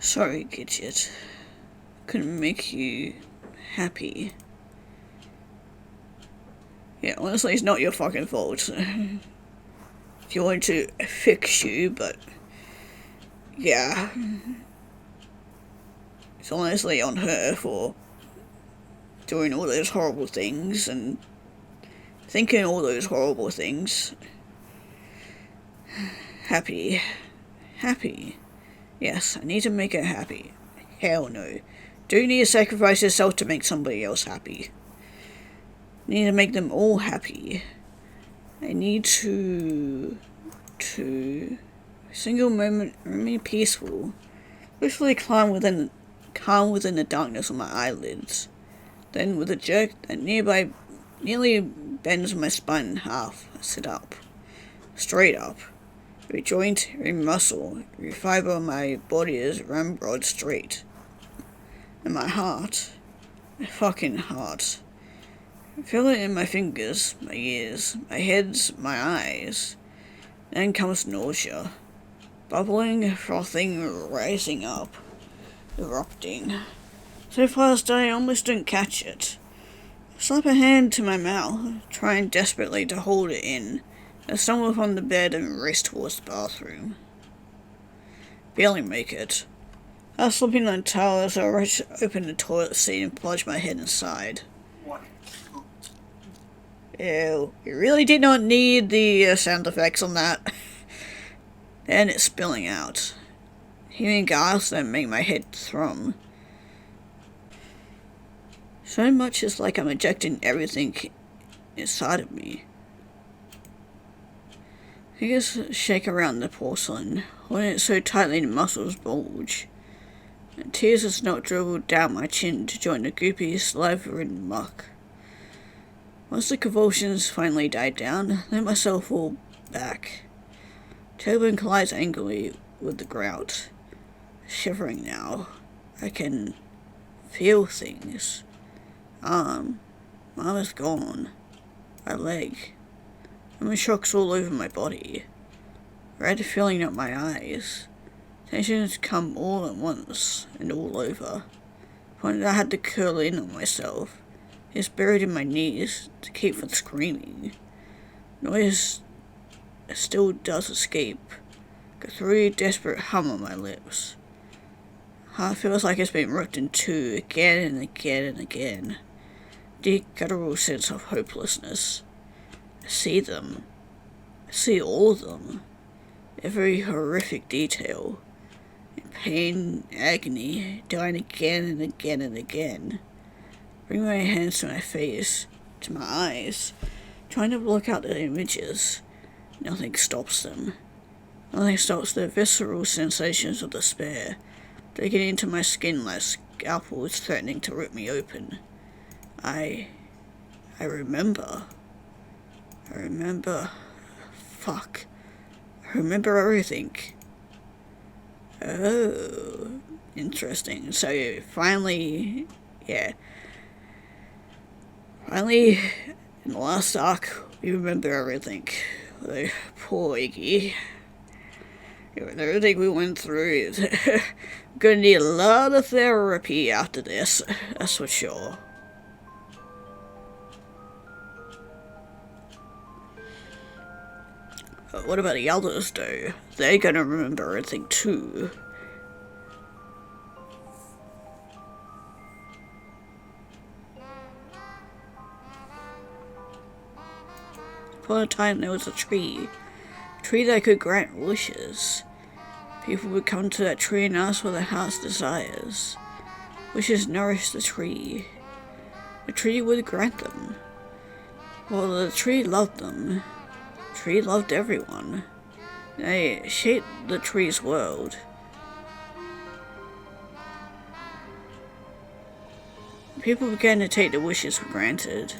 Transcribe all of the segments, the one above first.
Sorry, Gidget. Couldn't make you happy. Yeah, honestly, it's not your fucking fault. If you wanted to fix you, but yeah. It's honestly on her for doing all those horrible things and thinking all those horrible things. Happy. Happy. Yes, I need to make her happy. Hell no. Do you need to sacrifice yourself to make somebody else happy? I need to make them all happy. I need to single moment remain peaceful. Literally calm within the darkness of my eyelids. Then with a jerk that nearly bends my spine in half, I sit up. Straight up. Every joint, every muscle, every fibre of my body is ramrod straight. And my heart, my fucking heart, I feel it in my fingers, my ears, my heads, my eyes. Then comes nausea. Bubbling, frothing, rising up, erupting. So fast I almost don't catch it. I slap a hand to my mouth, trying desperately to hold it in. I stumble from the bed and race towards the bathroom. Barely make it. I was slipping on the towel as I rushed open the toilet seat and plunged my head inside. Ew, you really did not need the sound effects on that. Then it's spilling out. Hearing gasps that make my head thrum. So much is like I'm ejecting everything inside of me. Fingers shake around the porcelain, holding it so tightly the muscles bulge. And tears of snot dribble down my chin to join the goopy, saliva-ridden muck. Once the convulsions finally died down, I let myself fall back. Tailbone collides angrily with the grout. Shivering now, I can feel things. Arm is gone. My leg. I'm in shocks all over my body. Red filling up my eyes. Tensions come all at once and all over. Point I had to curl in on myself. It's buried in my knees to keep from screaming. Noise still does escape. A through desperate hum on my lips. Heart feels like it's been ripped in two again and again and again. Deep guttural sense of hopelessness. I see them. I see all of them. Every horrific detail. In pain, agony, dying again and again and again. Bring my hands to my face, to my eyes, trying to block out the images. Nothing stops them. Nothing stops the visceral sensations of despair, digging into my skin like scalpels threatening to rip me open. I remember. Fuck. I remember everything. Oh, interesting. So finally, in the last arc, we remember everything. Like, poor Iggy. Everything we went through, we're gonna need a lot of therapy after this, that's for sure. But what about the others, though? They're gonna remember everything too. Upon a time there was a tree that could grant wishes. People would come to that tree and ask for their heart's desires. Wishes nourished the tree. The tree would grant them. Well, the tree loved them. The tree loved everyone. They shaped the tree's world. People began to take the wishes for granted.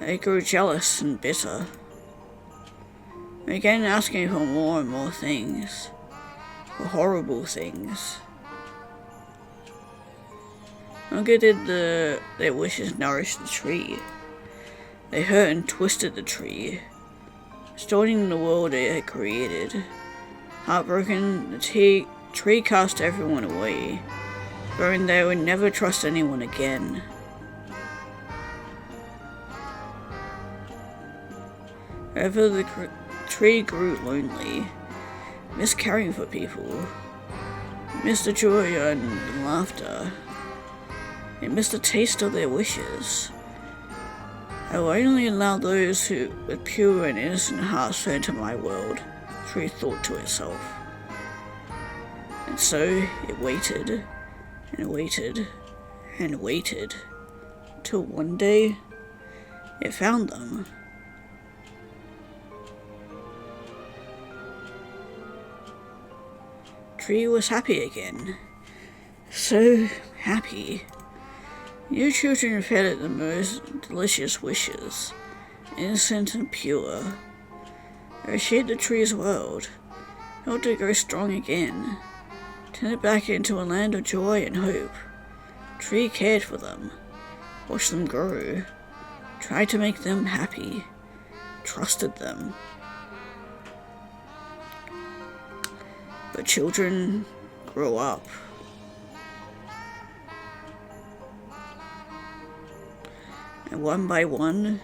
They grew jealous and bitter. They began asking for more and more things. For horrible things. No good did their wishes nourish the tree. They hurt and twisted the tree, distorting the world it had created. Heartbroken, the tree Tree cast everyone away, vowing they would never trust anyone again. However, the tree grew lonely, missed caring for people, missed the joy and the laughter. It missed the taste of their wishes. I will only allow those who, with pure and innocent hearts, to enter my world, the tree thought to itself. And so it waited, and waited, and waited, till one day it found them. Tree was happy again. So happy. New children fed it the most delicious wishes, innocent and pure. They shaped the tree's world, helped it grow strong again, turned it back into a land of joy and hope. Tree cared for them, watched them grow, tried to make them happy, trusted them. But children grow up. And one by one,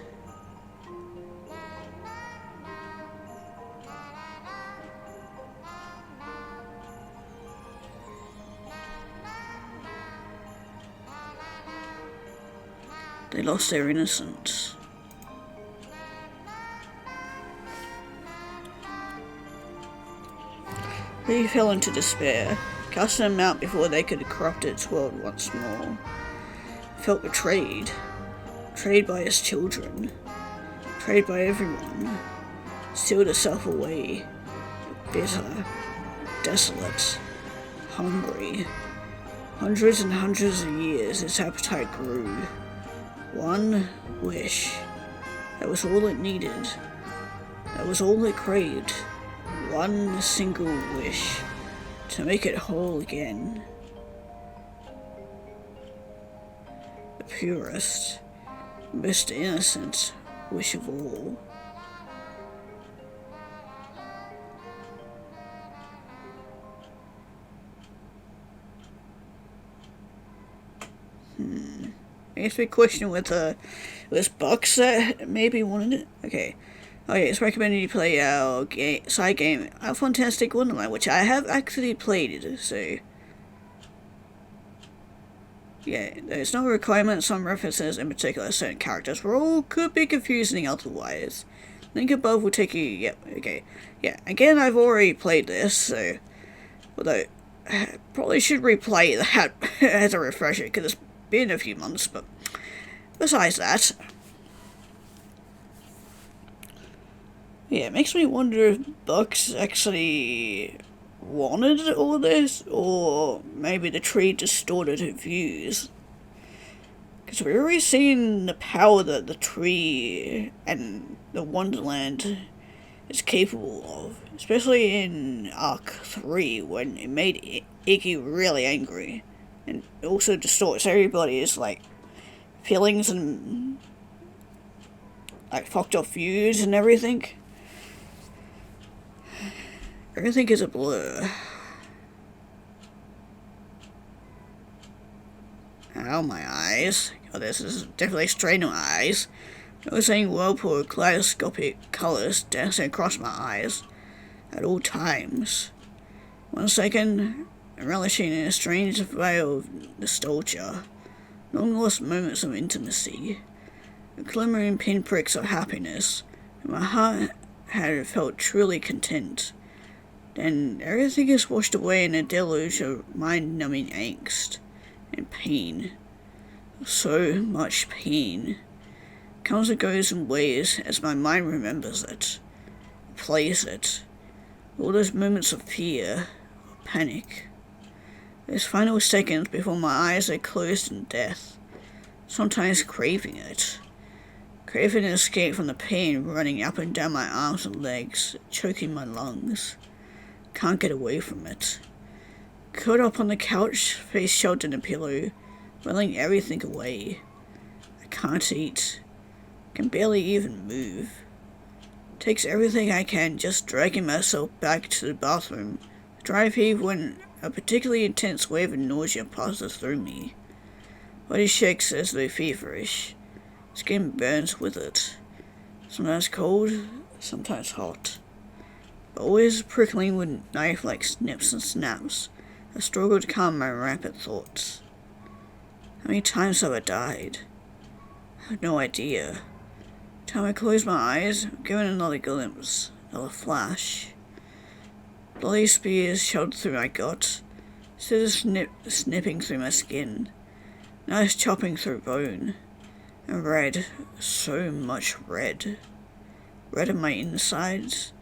they lost their innocence. He fell into despair, casting them out before they could corrupt its world once more. Felt betrayed. Betrayed by his children. Betrayed by everyone. Sealed itself away. Bitter. Desolate. Hungry. Hundreds and hundreds of years its appetite grew. One wish. That was all it needed. That was all it craved. One single wish. To make it whole again. The purest, most innocent wish of all. Makes me question whether this box set maybe wanted it. Okay. Okay, it's recommended you play our side game, Our Fantastic Wonderland, which I have actually played, so... Yeah, there's no requirement, some references, in particular certain characters, all could be confusing otherwise. Link above will take you, yep, okay. Yeah, again, I've already played this, so... Although, probably should replay that as a refresher, because it's been a few months, but... Besides that... Yeah, it makes me wonder if Bucks actually wanted all this, or maybe the tree distorted her views. Because we've already seen the power that the tree and the Wonderland is capable of, especially in Arc 3, when it made Iggy really angry, and it also distorts everybody's, feelings and, fucked up views and everything. Everything is a blur. Ow, my eyes. Oh, this is definitely straining my eyes. Noticing whirlpool kaleidoscopic colours dancing across my eyes at all times. 1 second, relishing in a strange veil of nostalgia. Long lost moments of intimacy. Glimmering pinpricks of happiness. And my heart had felt truly content. Then everything is washed away in a deluge of mind-numbing angst and pain. So much pain. Comes and goes in waves as my mind remembers it, plays it. All those moments of fear, or panic. Those final seconds before my eyes are closed in death. Sometimes craving it. Craving an escape from the pain running up and down my arms and legs, choking my lungs. Can't get away from it. Curled up on the couch, face sheltered in a pillow, welling everything away. I can't eat. Can barely even move. Takes everything I can, just dragging myself back to the bathroom. Dry heave when A particularly intense wave of nausea passes through me. Body shakes as though feverish. Skin burns with it. Sometimes cold, sometimes hot. But always prickling with knife-like snips and snaps. I struggle to calm my rapid thoughts. How many times have I died? I have no idea. Time I close my eyes, I'm given another glimpse, another flash. Bloody spears shoved through my gut, scissors snipping through my skin, knives chopping through bone, and red, so much red. Red in my insides,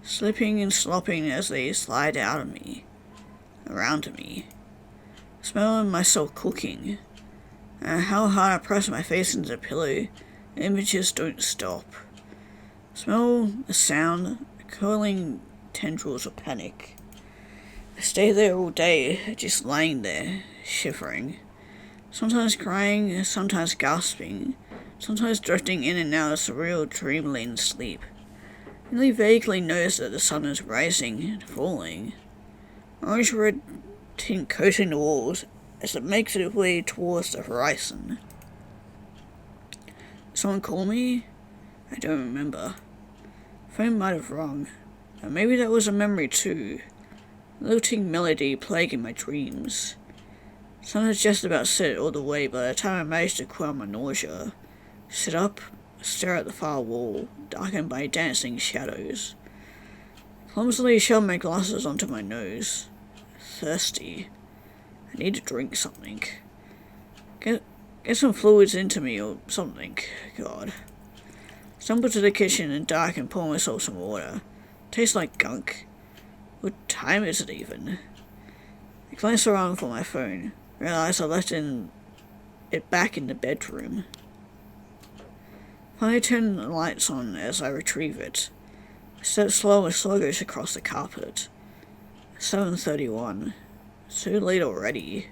slipping and slopping as they slide out of me, around me. Smelling myself cooking, and how hard I press my face into the pillow, the images don't stop. Smell the sound, curling tendrils of panic. I stay there all day, just lying there, shivering. Sometimes crying, sometimes gasping, sometimes drifting in and out of surreal dreamland sleep. I only vaguely notice that the sun is rising and falling. Orange-red tint coating the walls as it makes its way towards the horizon. Someone call me? I don't remember. Phone might have rung, but maybe that was a memory too. A lilting melody plaguing my dreams. Sun had just about set all the way by the time I managed to quell my nausea. Sit up, stare at the far wall, darkened by dancing shadows. Clumsily shoved my glasses onto my nose. Thirsty. I need to drink something. Get some fluids into me or something. God. Stumble to the kitchen and dark and pour myself some water. Tastes like gunk. What time is it even? I glance around for my phone. Realize I left it back in the bedroom. Finally turn the lights on as I retrieve it. I step slow and sluggish across the carpet. 7:31. Too late already.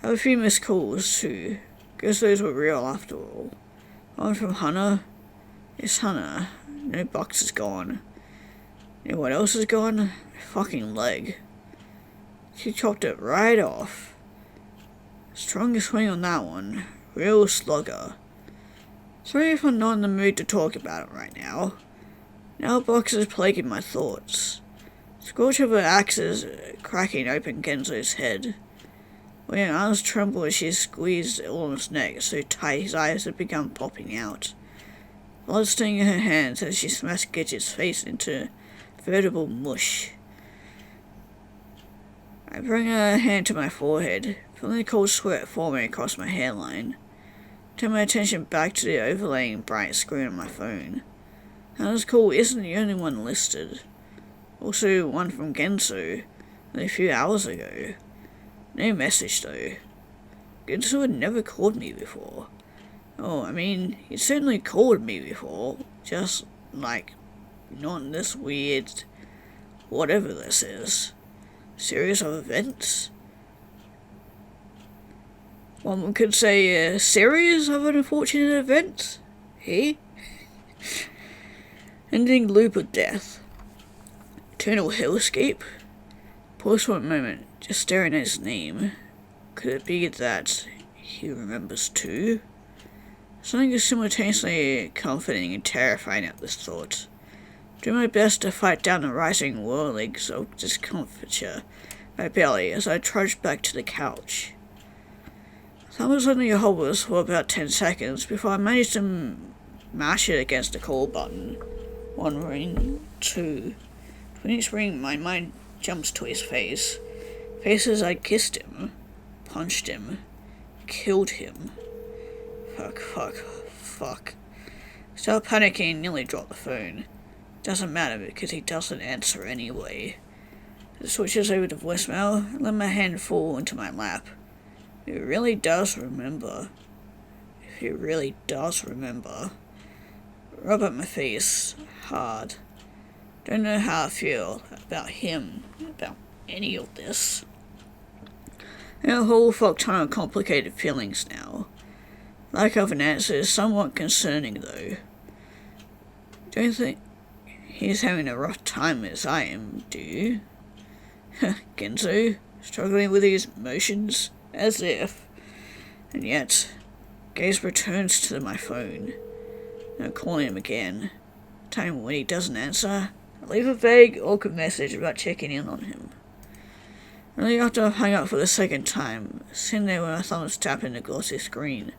I have a few missed calls too. Guess those were real after all. One from Hannah. It's Hannah. No box is gone. You know what else is gone? My fucking leg. She chopped it right off. Strongest swing on that one. Real slugger. Sorry if I'm not in the mood to talk about it right now. Now box is plaguing my thoughts. Scorch of her axes cracking open Genzo's head. When her arms tremble as she squeezed Orm's neck so tight his eyes had begun popping out. Blood stinging her hands as she smashed Gidget's face into veritable mush. I bring her hand to my forehead, feeling the cold sweat forming across my hairline. Turn my attention back to the overlaying bright screen on my phone. Hannah's call isn't the only one listed. Also one from Genzo, only a few hours ago. No message though. Genzo had never called me before. Oh, I mean, he certainly called me before, just, like, not in this weird, whatever this is, series of events. One could say a series of unfortunate events, eh? Ending loop of death. Eternal hellscape? Pause for a moment, just staring at his name. Could it be that he remembers too? Something is simultaneously comforting and terrifying at this thought. Do my best to fight down the rising whirlings of discomfiture in my belly as I trudge back to the couch. Thumbs only hovers for about 10 seconds before I manage to mash it against the call button. 1 ring, 2. When each ring, my mind jumps to his face. Faces I kissed him, punched him, killed him. Fuck. Start panicking and nearly drop the phone. Doesn't matter because he doesn't answer anyway. It switches over to voicemail and let my hand fall into my lap. He really does remember. If he really does remember. Rub at my face, hard. Don't know how I feel about him, about any of this. And a whole fuck ton of complicated feelings now. Lack of an answer is somewhat concerning though. Don't think he's having a rough time as I am, do you? Genzo, struggling with his emotions, as if. And yet, gaze returns to my phone. I call him again. Time when he doesn't answer, I leave a vague, awkward message about checking in on him. Only after I've hung up for the second time, sitting there with my thumbs tapping the glossy screen,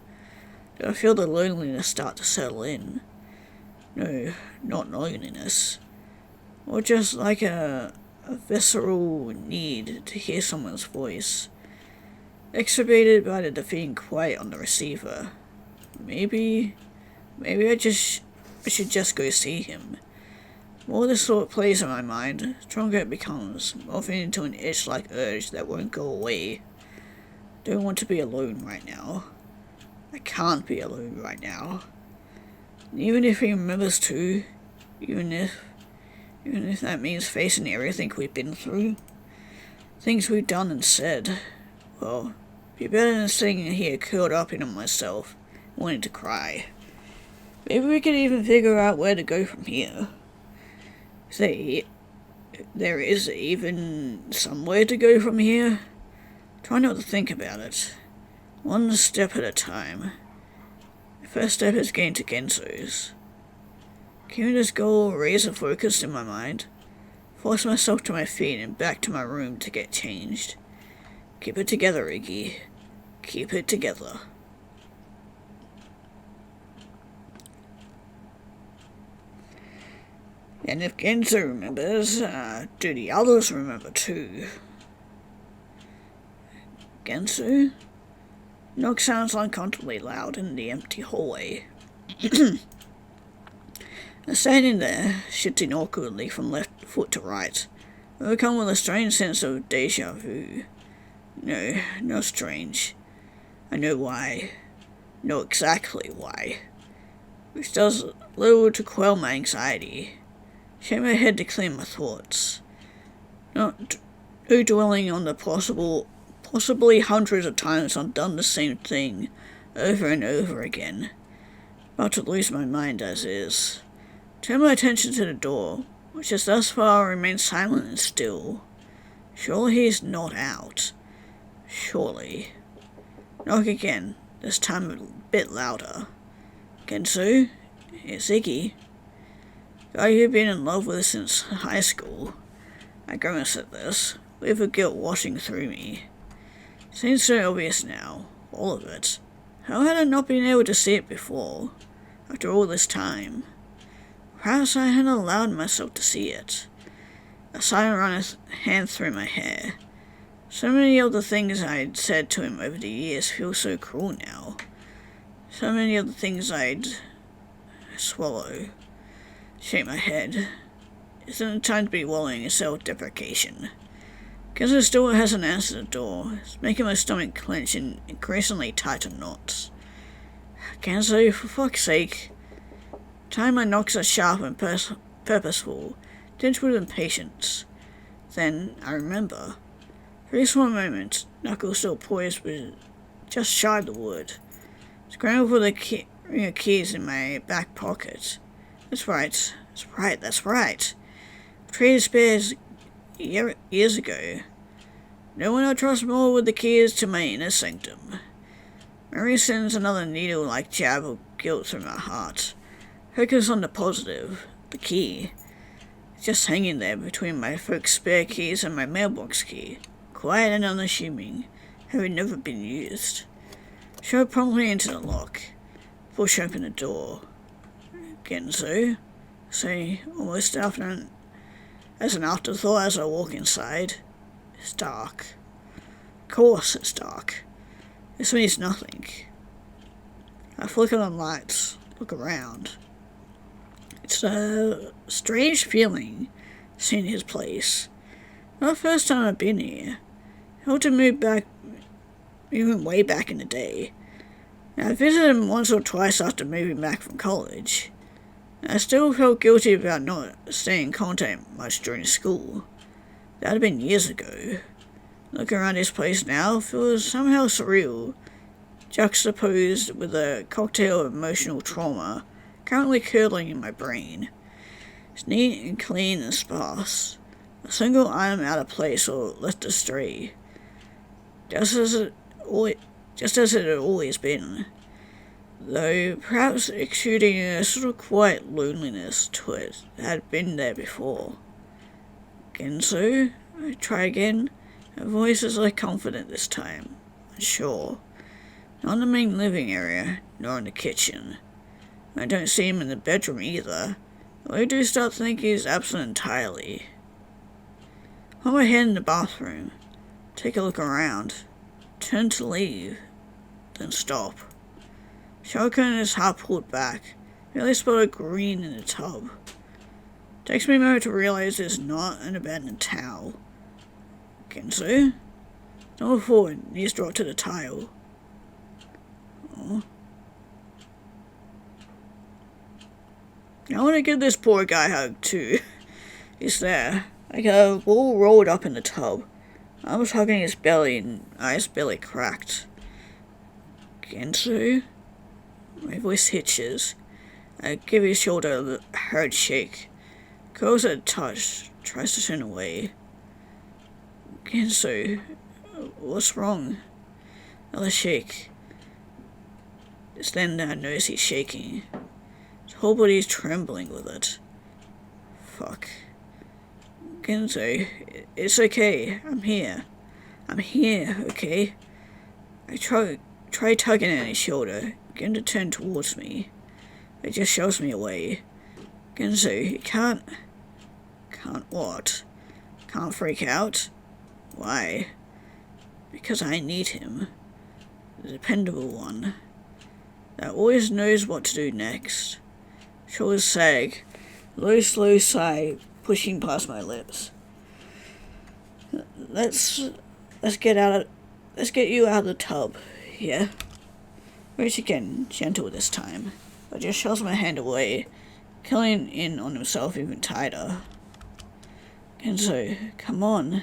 do I feel the loneliness start to settle in. No, not loneliness. Or just like a visceral need to hear someone's voice, exacerbated by the defeating quiet on the receiver. Maybe I should just go see him. The more this thought plays in my mind, the stronger it becomes, morphing into an itch-like urge that won't go away. I don't want to be alone right now. I can't be alone right now. And even if he remembers too, even if that means facing everything we've been through, things we've done and said, well, be better than sitting here curled up in myself, wanting to cry. Maybe we could even figure out where to go from here. There is even somewhere to go from here. Try not to think about it. One step at a time. The first step is getting to Genzo's. Keeping this goal razor focused in my mind, force myself to my feet and back to my room to get changed. Keep it together, Iggy. Keep it together. And if Genzo remembers, do the others remember too? Genzo? Knock sounds uncomfortably loud in the empty hallway. I'm standing there, shifting awkwardly from left foot to right, overcome with a strange sense of deja vu. No, not strange. I know why. Know exactly why. Which does little to quell my anxiety. Shake my head to clear my thoughts. Not dwelling on the possibly hundreds of times I've done the same thing over and over again. About to lose my mind as is. Turn my attention to the door, which has thus far remained silent and still. Surely he's not out. Surely. Knock again, this time a bit louder. Genzo? It's Iggy. Guy you've been in love with since high school. I grimace at this, with the guilt washing through me. Seems so obvious now, all of it. How had I not been able to see it before, after all this time? Perhaps I hadn't allowed myself to see it. A sigh ran his hand through my hair. So many of the things I'd said to him over the years feel so cruel now. So many of the things I'd swallow. Shake my head. Isn't it time to be wallowing in self-deprecation? Genzo still hasn't answered the door. It's making my stomach clench in increasingly tighter knots. Genzo, for fuck's sake. Time my knocks are sharp and purposeful, tinged with impatience. Then I remember. For just one moment, knuckles still poised with just shy of the wood. Scrambled for the ring of keys in my back pocket. That's right. I've traded spares years ago. No one I trust more with the keys to my inner sanctum. Mary sends another needle-like jab of guilt through my heart. Focus on the positive, the key. It's just hanging there between my folks' spare keys and my mailbox key, quiet and unassuming, having never been used. Shove promptly into the lock. Push open the door. Genzo, say, almost as an afterthought as I walk inside. It's dark. Of course it's dark. This means nothing. I flicker on lights, look around. It's a strange feeling, seeing his place. Not the first time I've been here. I want to move back, even way back in the day. I visited him once or twice after moving back from college. I still felt guilty about not staying in contact much during school. That had been years ago. Looking around his place now feels somehow surreal, juxtaposed with a cocktail of emotional trauma currently curdling in my brain. It's neat and clean and sparse. A single item out of place or left astray, just as it had always been, though perhaps exuding a sort of quiet loneliness to it that had been there before. Genso, I try again. Her voice is like confident this time, unsure. Not in the main living area, nor in the kitchen. I don't see him in the bedroom either, though I do start to think he's absent entirely. Hold my head in the bathroom, take a look around, turn to leave, then stop. Shower curtain is half pulled back, barely spotted green in the tub. Takes me a moment to realize there's not an abandoned towel. Genso? Double forward, knees drop to the tile. Oh. I want to give this poor guy a hug too. He's there, like a ball rolled up in the tub. I was hugging his belly and eyes barely cracked. Genso? My voice hitches. I give his shoulder a hard shake. Curls at a touch, tries to turn away. Genso, what's wrong? Another shake. It's then that I notice he's shaking. His whole body's trembling with it. Fuck. Genso, it's okay. I'm here. I'm here, okay? I try tugging at his shoulder, getting to turn towards me. It just shoves me away. Genso, you can't... Can't what? Can't freak out? Why? Because I need him. The dependable one. That always knows what to do next. Shoulders sag. Low, slow sigh pushing past my lips. Let's get you out of the tub, yeah? Reach again, gentle this time, but just shoves my hand away, killing in on himself even tighter. Genso, come on.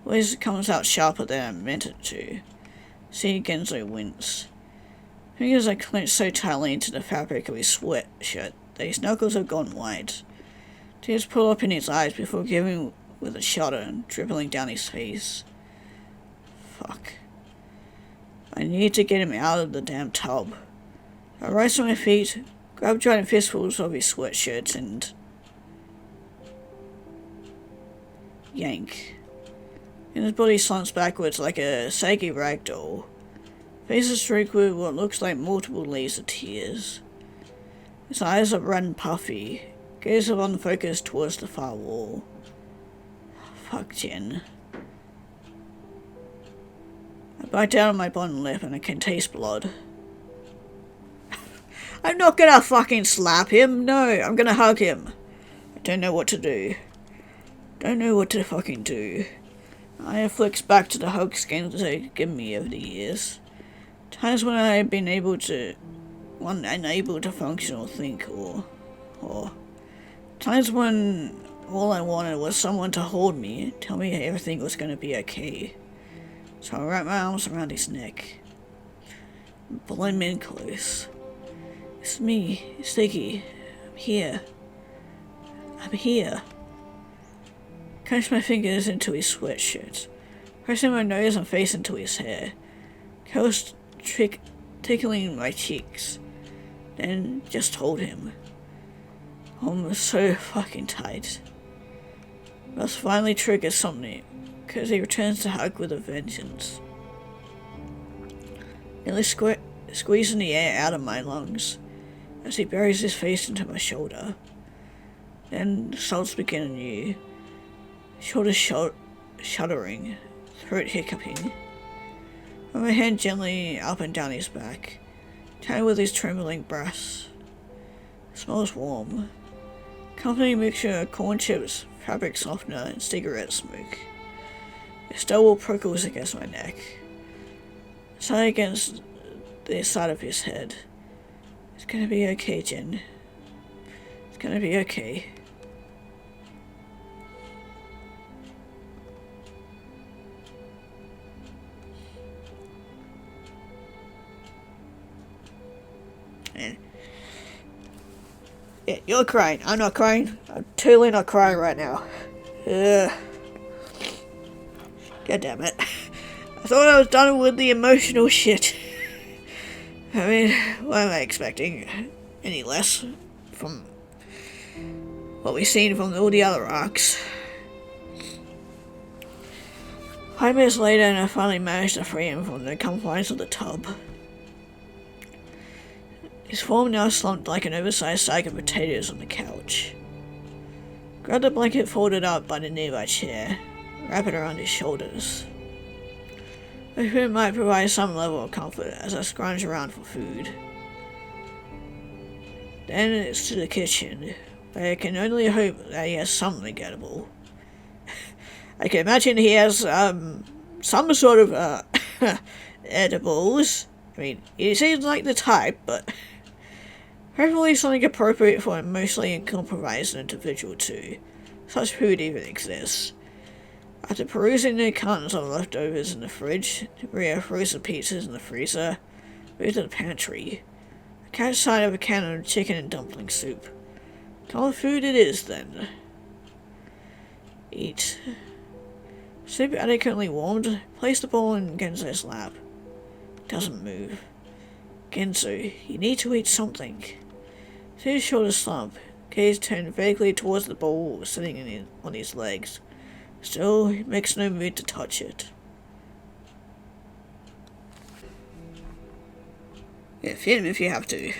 Voice comes out sharper than I meant it to. See Genso wince. Fingers are clenched so tightly into the fabric of his sweatshirt that his knuckles have gone white. Tears pull up in his eyes before giving with a shudder and dribbling down his face. Fuck. I need to get him out of the damn tub. I rise to my feet, grab giant fistfuls of his sweatshirts and... yank. And his body slumps backwards like a saggy rag doll. Face is streaked with what looks like multiple layers of tears. His eyes are red and puffy, gaze of unfocused towards the far wall. Fuck Jen. I bite down on my bottom lip and I can taste blood. I'm not gonna fucking slap him, no, I'm gonna hug him. I don't know what to do. Don't know what to fucking do. I flicks back to the hug skins they've given me over the years. Times when I've been unable to function or think or times when all I wanted was someone to hold me and tell me everything was gonna be okay. So I wrap my arms around his neck. Pull him in close. It's me, Sticky. I'm here. I'm here. Crunch my fingers into his sweatshirt, pressing my nose and face into his hair, curls tickling my cheeks, then just hold him. I'm so fucking tight. Must finally trigger something, because he returns to hug with a vengeance. Nearly squeezing the air out of my lungs, as he buries his face into my shoulder. Then the sobs begin anew. Shoulder shuddering, throat hiccuping. Run my hand gently up and down his back, tied with his trembling breasts. It smells warm. Company mixture of corn chips, fabric softener, and cigarette smoke. His stubble prickles against my neck. Side against the side of his head. It's gonna be okay, Jen. It's gonna be okay. Yeah, you're crying. I'm not crying. I'm totally not crying right now. God damn it. I thought I was done with the emotional shit. I mean, what am I expecting? Any less from what we've seen from all the other arcs? 5 minutes later, and I finally managed to free him from the confines of the tub. His form now slumped like an oversized sack of potatoes on the couch. Grab the blanket folded up by the nearby chair, wrap it around his shoulders. I hope it might provide some level of comfort as I scrounge around for food. Then it's to the kitchen, where I can only hope that he has something edible. I can imagine he has some sort of edibles. I mean, he seems like the type, but hopefully something appropriate for an emotionally compromised individual too. Such food even exists. After perusing the cartons of leftovers in the fridge, debris of frozen pizzas in the freezer, moved to the pantry. I catch sight of a can of chicken and dumpling soup. Common food it is then. Eat. Soup adequately warmed, place the bowl in Genzo's lap. Doesn't move. Genzo, you need to eat something. See his shoulders slump, gaze turned vaguely towards the bowl sitting on his legs. Still, he makes no move to touch it. Yeah, feed him if you have to.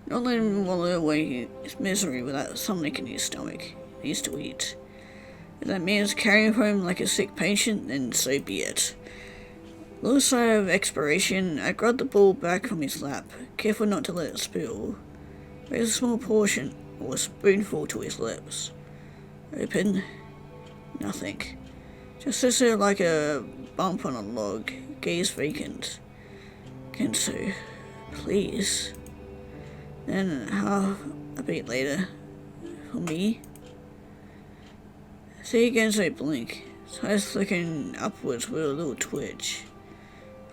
Don't let him wallow away his misery without something in his stomach. He needs to eat. If that means caring for him like a sick patient, then so be it. Little sigh of expiration, I grabbed the bowl back from his lap, careful not to let it spill. Raise a small portion, or a spoonful, to his lips. Open. Nothing. Just sits there like a bump on a log, gaze vacant. Genzo, please. Then, half a beat later, for me. See Genzo blink, his eyes flicking upwards with a little twitch.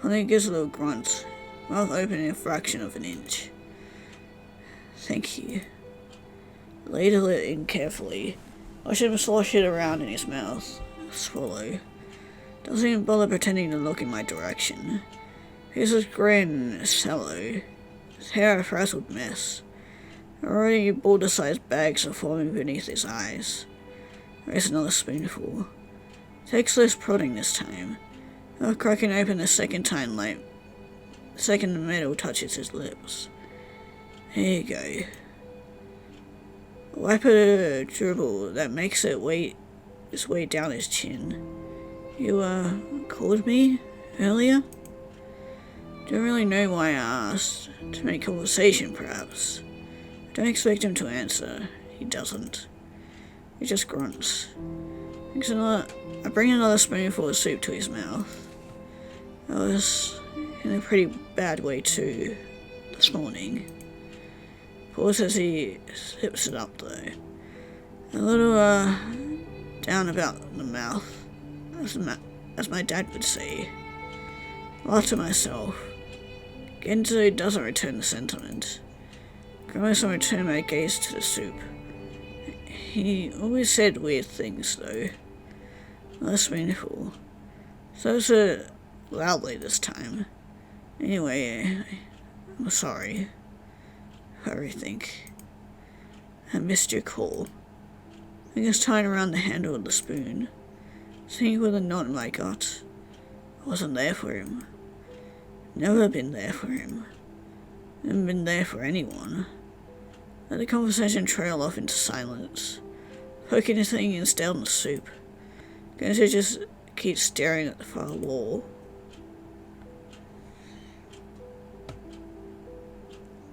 Finally gives a little grunt, mouth opening a fraction of an inch. Thank you. Ladle it in carefully. Watch him slosh it around in his mouth. Swallow. Doesn't even bother pretending to look in my direction. His grin sallow. His hair a frazzled mess. Already boulder-sized bags are forming beneath his eyes. Raise another spoonful. Takes less prodding this time. Cracking open the second time the metal touches his lips. Here you go. Wipe a dribble that makes its way down his chin. You, called me earlier? Don't really know why I asked. To make conversation, perhaps. Don't expect him to answer. He doesn't. He just grunts. I bring another spoonful of soup to his mouth. I was in a pretty bad way too, this morning. Pause as he sips it up though. A little, down about the mouth, as my dad would say. Laugh to myself. Genzo doesn't return the sentiment. Grimace and return my gaze to the soup. He always said weird things though. Less spoonful. So loudly this time. Anyway, I'm sorry for everything. I missed your call. Fingers tied around the handle of the spoon. Seeing with a knot in my gut. I wasn't there for him. Never been there for him. Never been there for anyone. Let the conversation trail off into silence. Poking his thing instead on the soup. Going to just keep staring at the far wall.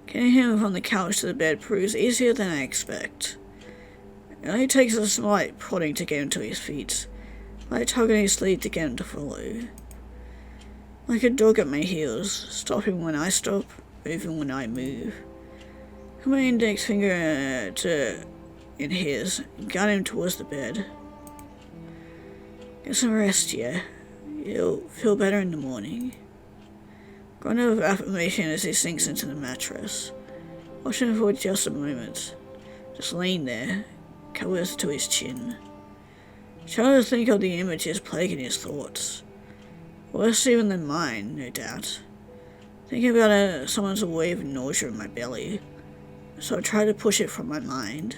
Getting him from the couch to the bed proves easier than I expect. It only takes a slight prodding to get him to his feet, like tugging his sleeve to get him to follow. Like a dog at my heels, stopping when I stop, moving when I move. Put my index finger in his, and guide him towards the bed. Get some rest, yeah. You'll feel better in the morning. Grunt of affirmation as he sinks into the mattress. Watch him for just a moment. Just laying there, covers to his chin. Trying to think of the images plaguing his thoughts. Worse even than mine, no doubt. Thinking about it summons a wave of nausea in my belly, so I try to push it from my mind.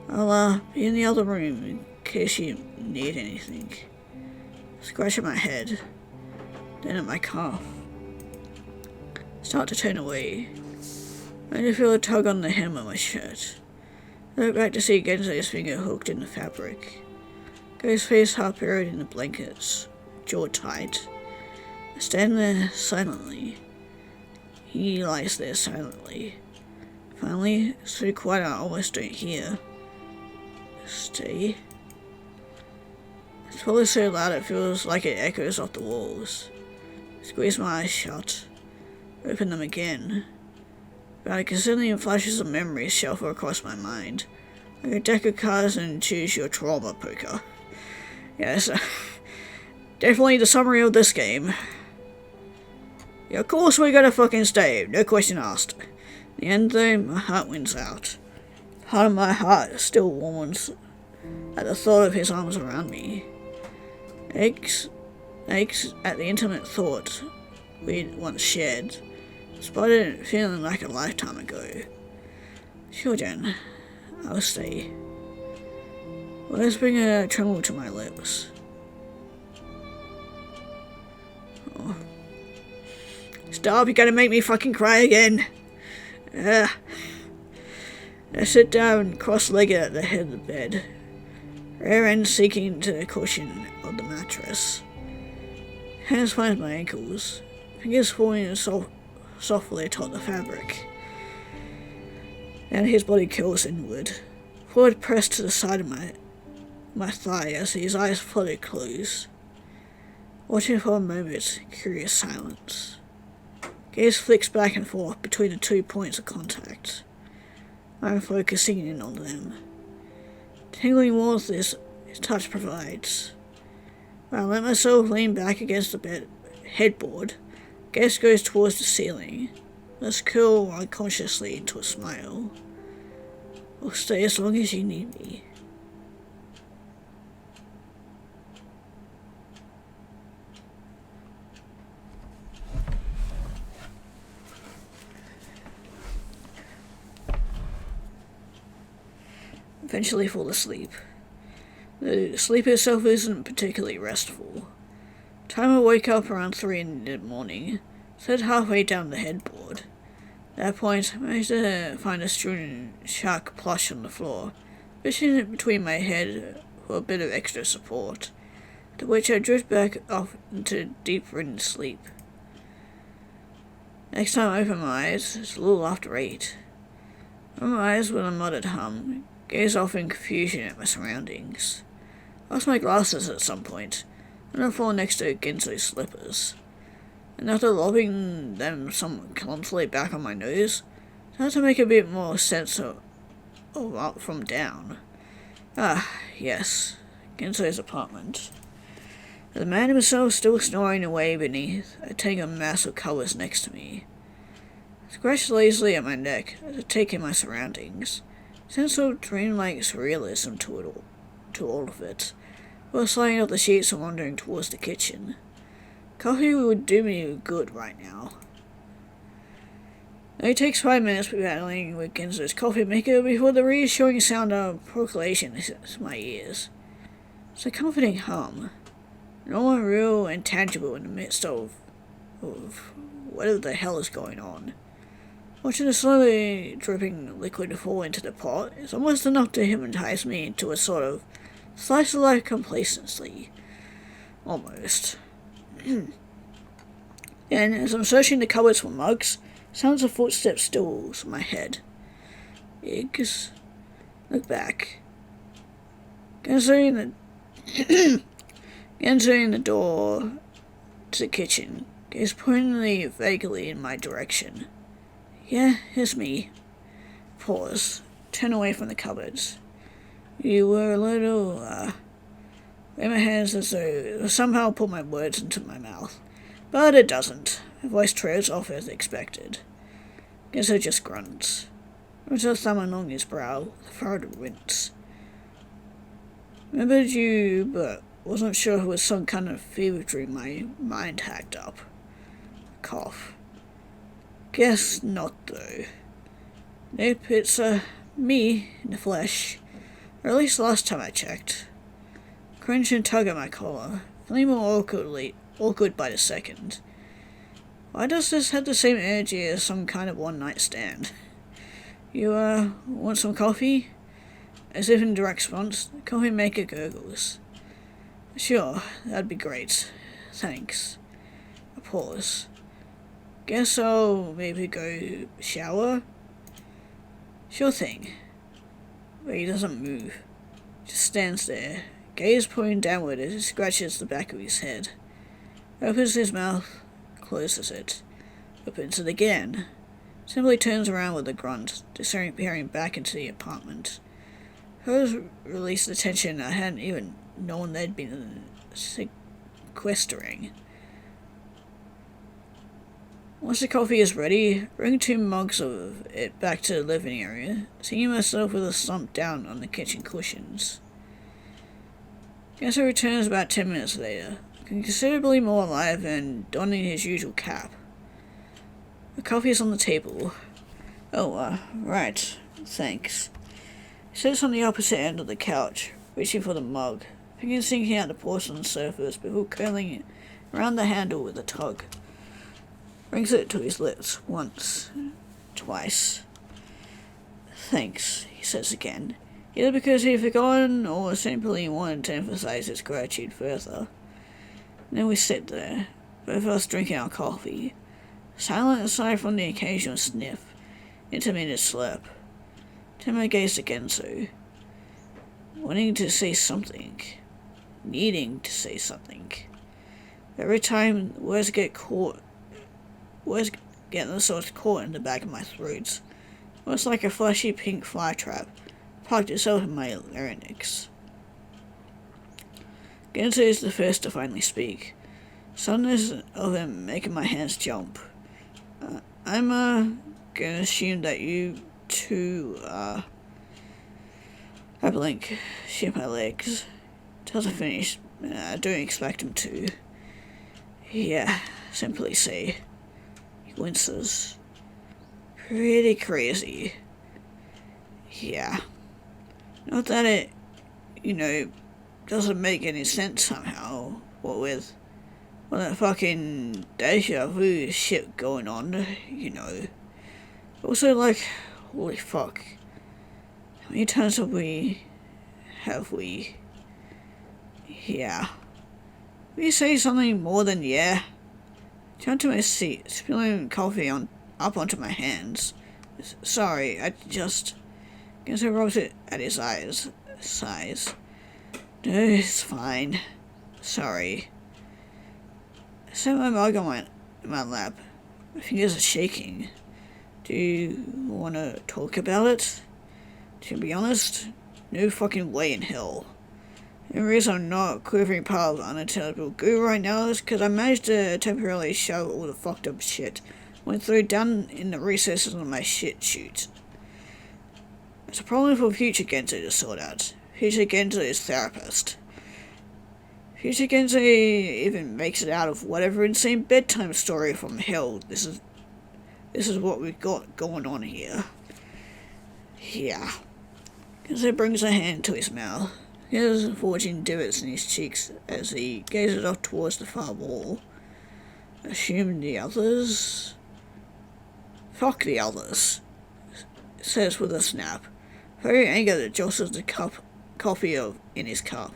I'll be in the other room in case you need anything. Scratch at my head, then at my calf. Start to turn away. I feel a tug on the hem of my shirt. I look back to see Genzo's finger hooked in the fabric. His face half buried in the blankets, jaw tight. I stand there silently. He lies there silently. Finally, so quiet I almost don't hear. Stay. It's probably so loud it feels like it echoes off the walls. Squeeze my eyes shut. Open them again. About a gazillion flashes of memories shuffle across my mind. Like a deck of cards and choose your trauma poker. Yes, definitely the summary of this game. Yeah, of course we gotta fucking stay, no question asked. In the end though, my heart wins out. Part of my heart still warms at the thought of his arms around me. Aches at the intimate thought we'd once shared, despite it feeling like a lifetime ago. Sure, Jen, I'll stay. Words bring a tremble to my lips. Oh. Stop, you're gonna make me fucking cry again. I sit down cross-legged at the head of the bed, rear end sinking into the cushion of the mattress. Hands find my ankles, fingers falling softly atop the fabric. And his body curls inward, forward pressed to the side of my thigh as his eyes fluttered close. Watching for a moment, curious silence. Gaze flicks back and forth between the 2 points of contact. I'm focusing in on them. Tingling warmth his touch provides. When I let myself lean back against the bed headboard, gaze goes towards the ceiling. Let's curl unconsciously into a smile. I'll stay as long as you need me. Eventually fall asleep. The sleep itself isn't particularly restful. Time I wake up around 3 in the morning, sit halfway down the headboard. At that point, I managed to find a strewn shark plush on the floor, pushing it between my head for a bit of extra support, to which I drift back off into deep-ridden sleep. Next time I open my eyes, it's a little after 8. I open my eyes with a muttered hum, gaze off in confusion at my surroundings. I lost my glasses at some point, and I fall next to Genzo's slippers. And after lobbing them somewhat clumsily back on my nose, I had to make a bit more sense of up from down. Ah, yes, Genzo's apartment. The man himself still snoring away beneath a tangle of mass of covers next to me. I scratched lazily at my neck as I take in my surroundings. Sense of dreamlike surrealism to all of it, while sliding off the sheets and wandering towards the kitchen. Coffee would do me good right now. It takes 5 minutes battling with Genzo's coffee maker before the reassuring sound of percolation hits my ears. It's a comforting hum, normal, real, and tangible in the midst of whatever the hell is going on. Watching the slowly dripping liquid fall into the pot is almost enough to hypnotize me into a sort of slice-of-life complacency. Almost. And as I'm searching the cupboards for mugs, sounds of footsteps stills my head. Eggs. Look back. Genzo in the door to the kitchen, gaze pointedly vaguely in my direction. Yeah, it's me. Pause. Turn away from the cupboards. You were a little, wave my hands as though somehow put my words into my mouth. But it doesn't. My voice trails off as expected. Genzo just grunts. Runs a thumb along his brow, with a furrowed wince. Remembered you, but wasn't sure if it was some kind of fever dream my mind hacked up. Cough. Guess not, though. Nope, it's, me in the flesh. Or at least last time I checked. Cringe and tug at my collar, feeling more awkward by the second. Why does this have the same energy as some kind of one-night stand? You, want some coffee? As if in direct response, the coffee maker gurgles. Sure, that'd be great. Thanks. A pause. Guess I'll maybe go shower? Sure thing. But he doesn't move. Just stands there, gaze pointing downward as he scratches the back of his head. Opens his mouth, closes it. Opens it again. Simply turns around with a grunt, disappearing back into the apartment. Hers released the tension I hadn't even known they'd been sequestering. Once the coffee is ready, bring 2 mugs of it back to the living area, seeing myself with a slump down on the kitchen cushions. Guesser returns about 10 minutes later, looking considerably more alive and donning his usual cap. The coffee is on the table. Oh, right. Thanks. He sits on the opposite end of the couch, reaching for the mug, fingers sinking out the porcelain surface before curling around the handle with a tug. Brings it to his lips once, twice. Thanks, he says again, either because he'd forgotten or simply wanted to emphasize his gratitude further. And then we sit there, both of us drinking our coffee, silent aside from the occasional sniff, intermittent slurp. Turn my gaze again so, wanting to say something, needing to say something. Every time words get themselves caught in the back of my throat, almost like a fleshy pink fly trap, parked itself in my larynx. Genzo is the first to finally speak, suddenness of him making my hands jump. I'm, gonna assume that you two, I blink, shift my legs. Doesn't finish. I don't expect him to. Yeah, simply say. He winces. Pretty crazy. Yeah. Not that it, doesn't make any sense somehow. What with all that fucking deja vu shit going on, Also, holy fuck. How many times have we... Yeah. Will you say something more than yeah? Turn to my seat, spilling coffee up onto my hands. Sorry, I just... Guess I rubs it at his eyes. Sighs. No, it's fine. Sorry. I set my mug on my lap. My fingers are shaking. Do you want to talk about it? To be honest, no fucking way in hell. The reason I'm not quivering part of unintelligible goo right now is because I managed to temporarily shove all the fucked up shit went through down in the recesses of my shit chute. It's a problem for future Genzo to sort out. Future Genzo is therapist. Future Genzo even makes it out of whatever insane bedtime story from hell. This is what we've got going on here. Yeah. Genzo brings a hand to his mouth. He has forging divots in his cheeks as he gazes off towards the far wall. Assume the others? Fuck the others, says with a snap, very anger that jostles the coffee in his cup.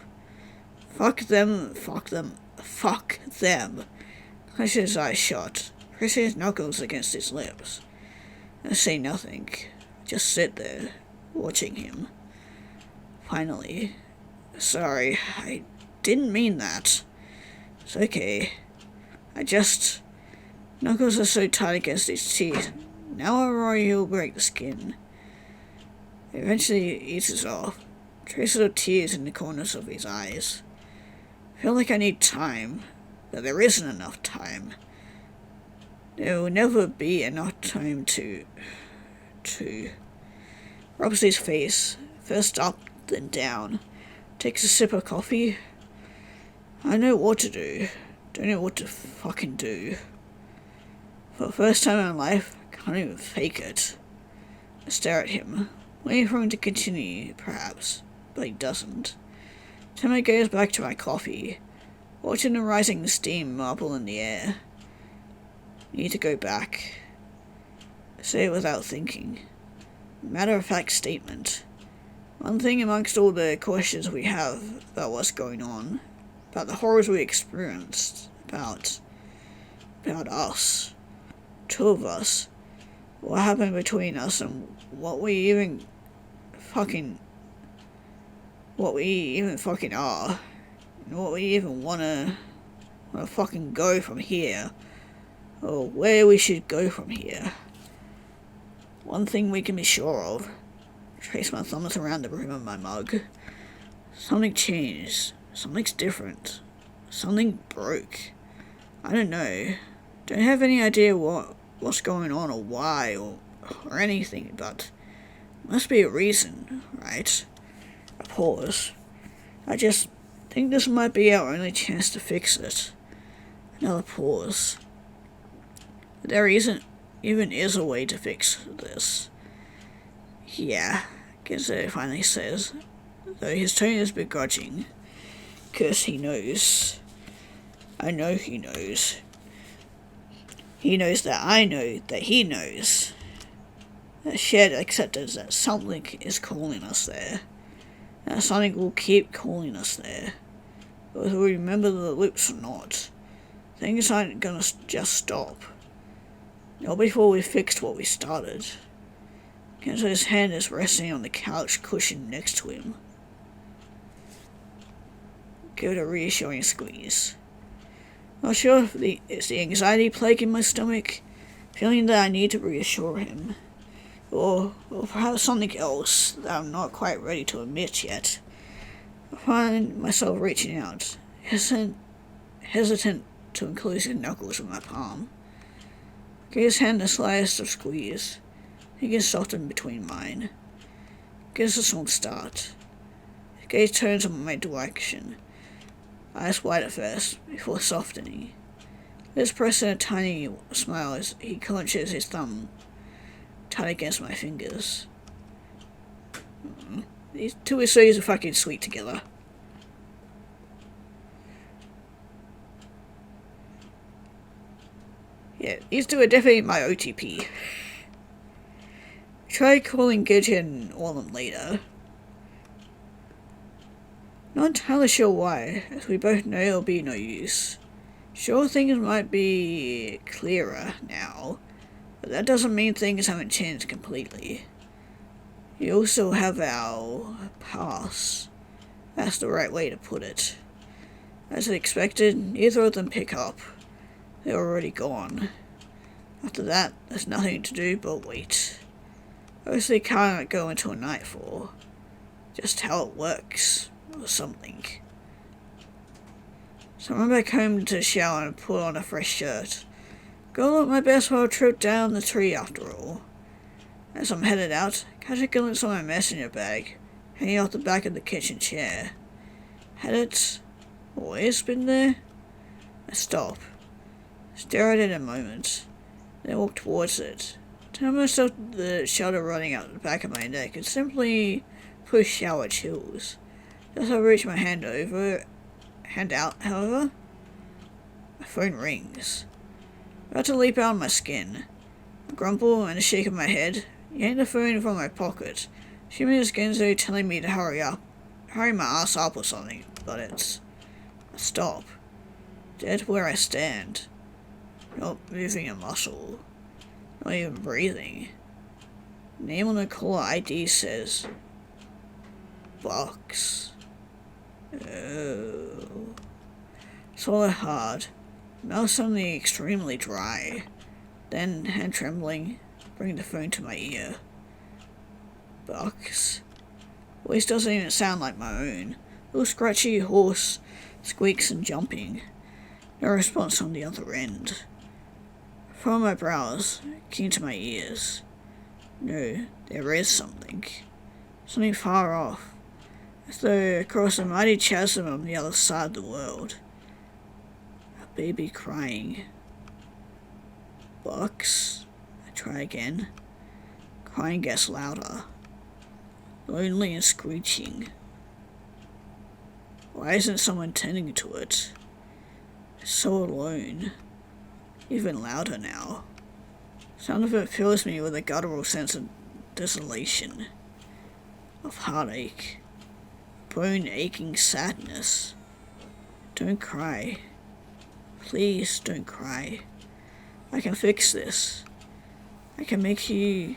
Fuck them, fuck them, fuck them. Clenches his eyes shut, pressing his knuckles against his lips. I say nothing, just sit there, watching him. Finally, sorry, I didn't mean that. It's okay. Knuckles are so tight against his teeth. Now I worry he'll break the skin. Eventually he eases off, traces of tears in the corners of his eyes. I feel like I need time, but there isn't enough time. There will never be enough time to... Rubs his face, first up, then down, Takes a sip of coffee. I know what to do. Don't know what to fucking do. For the first time in my life, I can't even fake it. I stare at him, waiting for him to continue, perhaps, but he doesn't. Then I goes back to my coffee, watching the rising steam marble in the air. Need to go back. I say it without thinking. Matter-of-fact statement. One thing amongst all the questions we have about what's going on, about the horrors we experienced, about us, two of us, what happened between us and what we even fucking are, and what we even wanna fucking go from here, or where we should go from here. One thing we can be sure of. Trace my thumbs around the rim of my mug. Something changed. Something's different. Something broke. I don't know. Don't have any idea what's going on or why or anything, but must be a reason, right? I pause. I just think this might be our only chance to fix it. Another pause. But there even is a way to fix this. Yeah, Gizzo finally says, though his tone is begrudging. 'Cause he knows. I know he knows. He knows that I know that he knows. A shared acceptance that something is calling us there. That something will keep calling us there. Whether we remember the loops or not. Things aren't gonna just stop. Not before we fixed what we started. Kenzo's hand is resting on the couch cushion next to him. Give it a reassuring squeeze. Not sure if it's the anxiety plaguing my stomach, feeling that I need to reassure him, or perhaps something else that I'm not quite ready to admit yet. I find myself reaching out, hesitant to enclose his knuckles with my palm. Give his hand the slightest of squeeze. He gets softened between mine. Gives a small start. His gaze turns in my direction. Eyes wide at first, before softening. Lips pressing a tiny smile as he clenches his thumb tight against my fingers. These two Isuis are fucking sweet together. Yeah, these two are definitely my OTP. Try calling Gidget and Orlam later. Not entirely sure why, as we both know it'll be no use. Sure, things might be clearer now, but that doesn't mean things haven't changed completely. We also have our past. That's the right way to put it. As expected, neither of them pick up. They're already gone. After that, there's nothing to do but wait. Obviously can't go until nightfall. Just how it works, or something. So I run back home to shower and put on a fresh shirt. Go look my best for a trip down the tree after all. As I'm headed out, catch a glimpse of my messenger bag, hanging off the back of the kitchen chair. Had it always been there? I stop, stare at it a moment, then walk towards it. Tell myself the shudder running out the back of my neck and simply push shower chills. As I reach my hand out, however, my phone rings. About to leap out of my skin. A grumble and a shake of my head, yank the phone from my pocket, assuming it's Genzo telling me to hurry my ass up or something, but it's a stop. Dead where I stand. Not moving a muscle. Not even breathing. Name on the caller ID says Box. Oh. Swallow hard. Mouth suddenly extremely dry. Then, hand trembling, bring the phone to my ear. Box. Voice doesn't even sound like my own. Little scratchy, hoarse squeaks and jumping. No response on the other end. From my brows, keen to my ears. No, there is something. Something far off. as though across a mighty chasm on the other side of the world. A baby crying. Box. I try again. Crying gets louder. Lonely and screeching. Why isn't someone tending to it? It's so alone. Even louder now. Sound of it fills me with a guttural sense of desolation. Of heartache. Bone-aching sadness. Don't cry. Please don't cry. I can fix this. I can make you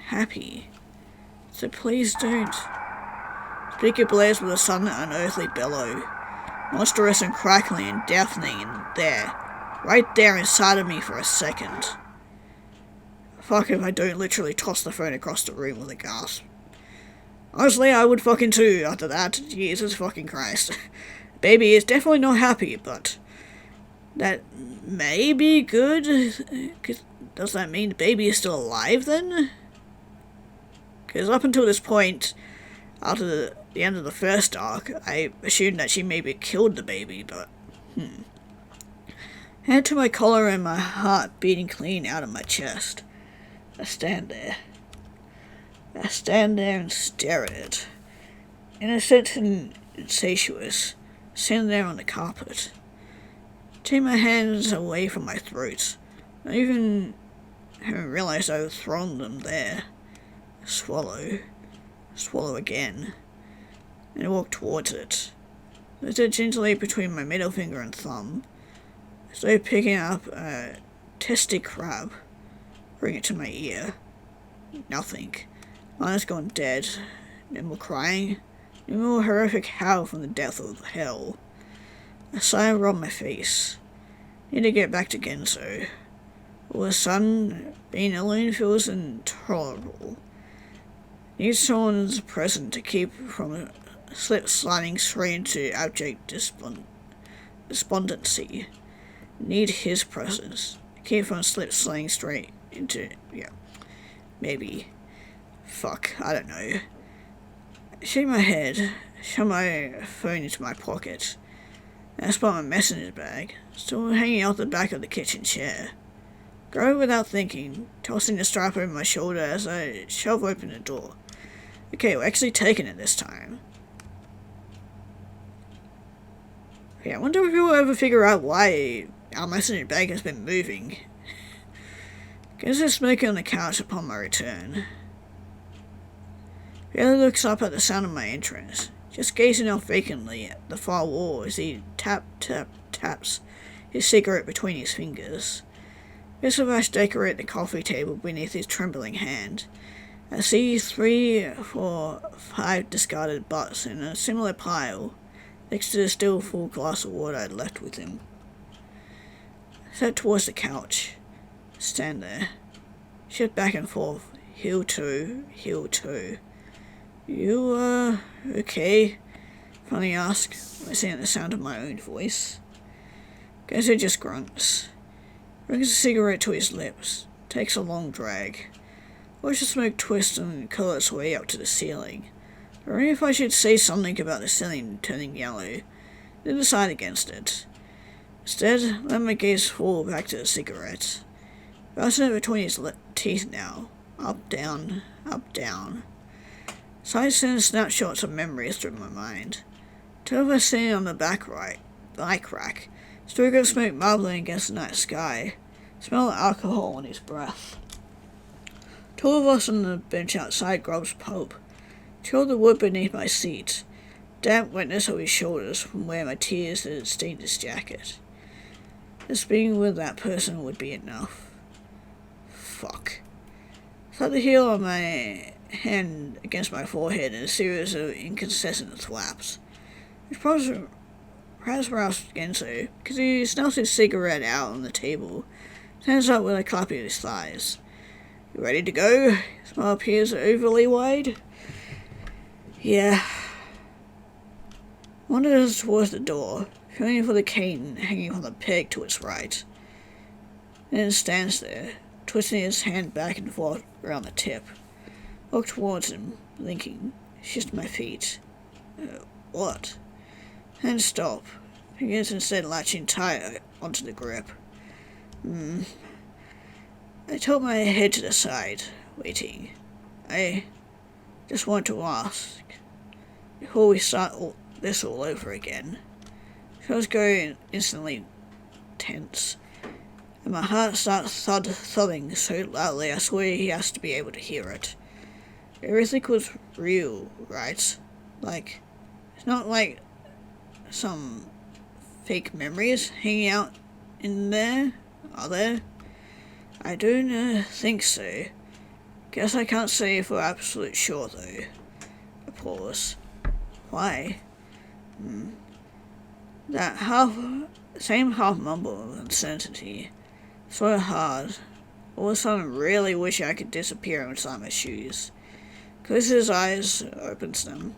happy. So please don't. Speaker blares with a sudden unearthly bellow. Monstrous and crackling and deafening and there. Right there inside of me for a second. Fuck if I don't literally toss the phone across the room with a gasp. Honestly, I would fucking too after that. Jesus fucking Christ. Baby is definitely not happy, but that may be good. Does that mean the baby is still alive then? Because up until this point, after the end of the first arc, I assumed that she maybe killed the baby, but Hand to my collar and my heart beating clean out of my chest. I stand there. And stare at it. Innocent and insatious, sitting there on the carpet. Take my hands away from my throat. I even haven't realized I've thrown them there. Swallow. Swallow again. And I walk towards it. Lift it gently between my middle finger and thumb. As though picking up a testy crab. Bring it to my ear. Nothing. Mine has gone dead. No more crying. No more horrific howl from the depth of hell. A sigh robbed my face. Need to get back to Genzo. All of a sudden, being alone feels intolerable. Need someone's presence to keep from sliding straight into abject despondency. Need his presence. Keep from sliding straight into, maybe. Fuck, I don't know. Shake my head, shove my phone into my pocket, and I spot my messenger bag, still hanging out the back of the kitchen chair. Go without thinking, tossing the strap over my shoulder as I shove open the door. Okay, we're actually taking it this time. Okay, I wonder if you'll ever figure out why our messenger bag has been moving. Guess it's smoking on the couch upon my return. Barely looks up at the sound of my entrance, just gazing off vacantly at the far wall as he taps his cigarette between his fingers. Bits of ash decorate the coffee table beneath his trembling hand. I see 3, 4, 5 discarded butts in a similar pile next to the still full glass of water I'd left with him. I step towards the couch. Stand there. Shift back and forth. Heel toe. You, okay? Finally ask, listening at the sound of my own voice. Genzo just grunts. Brings a cigarette to his lips. Takes a long drag. Watch the smoke twist and curl its way up to the ceiling. I wonder if I should say something about the ceiling turning yellow. Then decide against it. Instead, let my gaze fall back to the cigarette. Bouncing it between his teeth now. Up, down, up, down. Sight sends snapshots of memories through my mind. Two of us sitting on the bike rack. Streak of smoke marbling against the night sky. Smell of alcohol on his breath. Two of us on the bench outside Grubb's pub. Chill the wood beneath my seat. Damp wetness of his shoulders from where my tears had stained his jacket. Just being with that person would be enough. Fuck. Felt the heel of my hand against my forehead in a series of inconsistent thwaps. Which perhaps roused Genzo, because he snuffed his cigarette out on the table, stands up with a clap of his thighs. You ready to go? His smile appears overly wide. Yeah. Wanders towards the door, feeling for the cane hanging from the peg to its right. Then stands there, twisting his hand back and forth around the tip. Walk towards him, blinking, shift my feet. What? And stop. Fingers instead latching tight onto the grip. I tilt my head to the side, waiting. I just want to ask, before we start this all over again. Feels going instantly tense, and my heart starts thudding so loudly I swear he has to be able to hear it. Everything was real, right? Like, it's not like some fake memories hanging out in there, are there? I don't think so. Guess I can't say for absolute sure though. A pause. Why? That same half mumble of uncertainty. So hard. All of a sudden really wish I could disappear inside my shoes. Closes his eyes, opens them.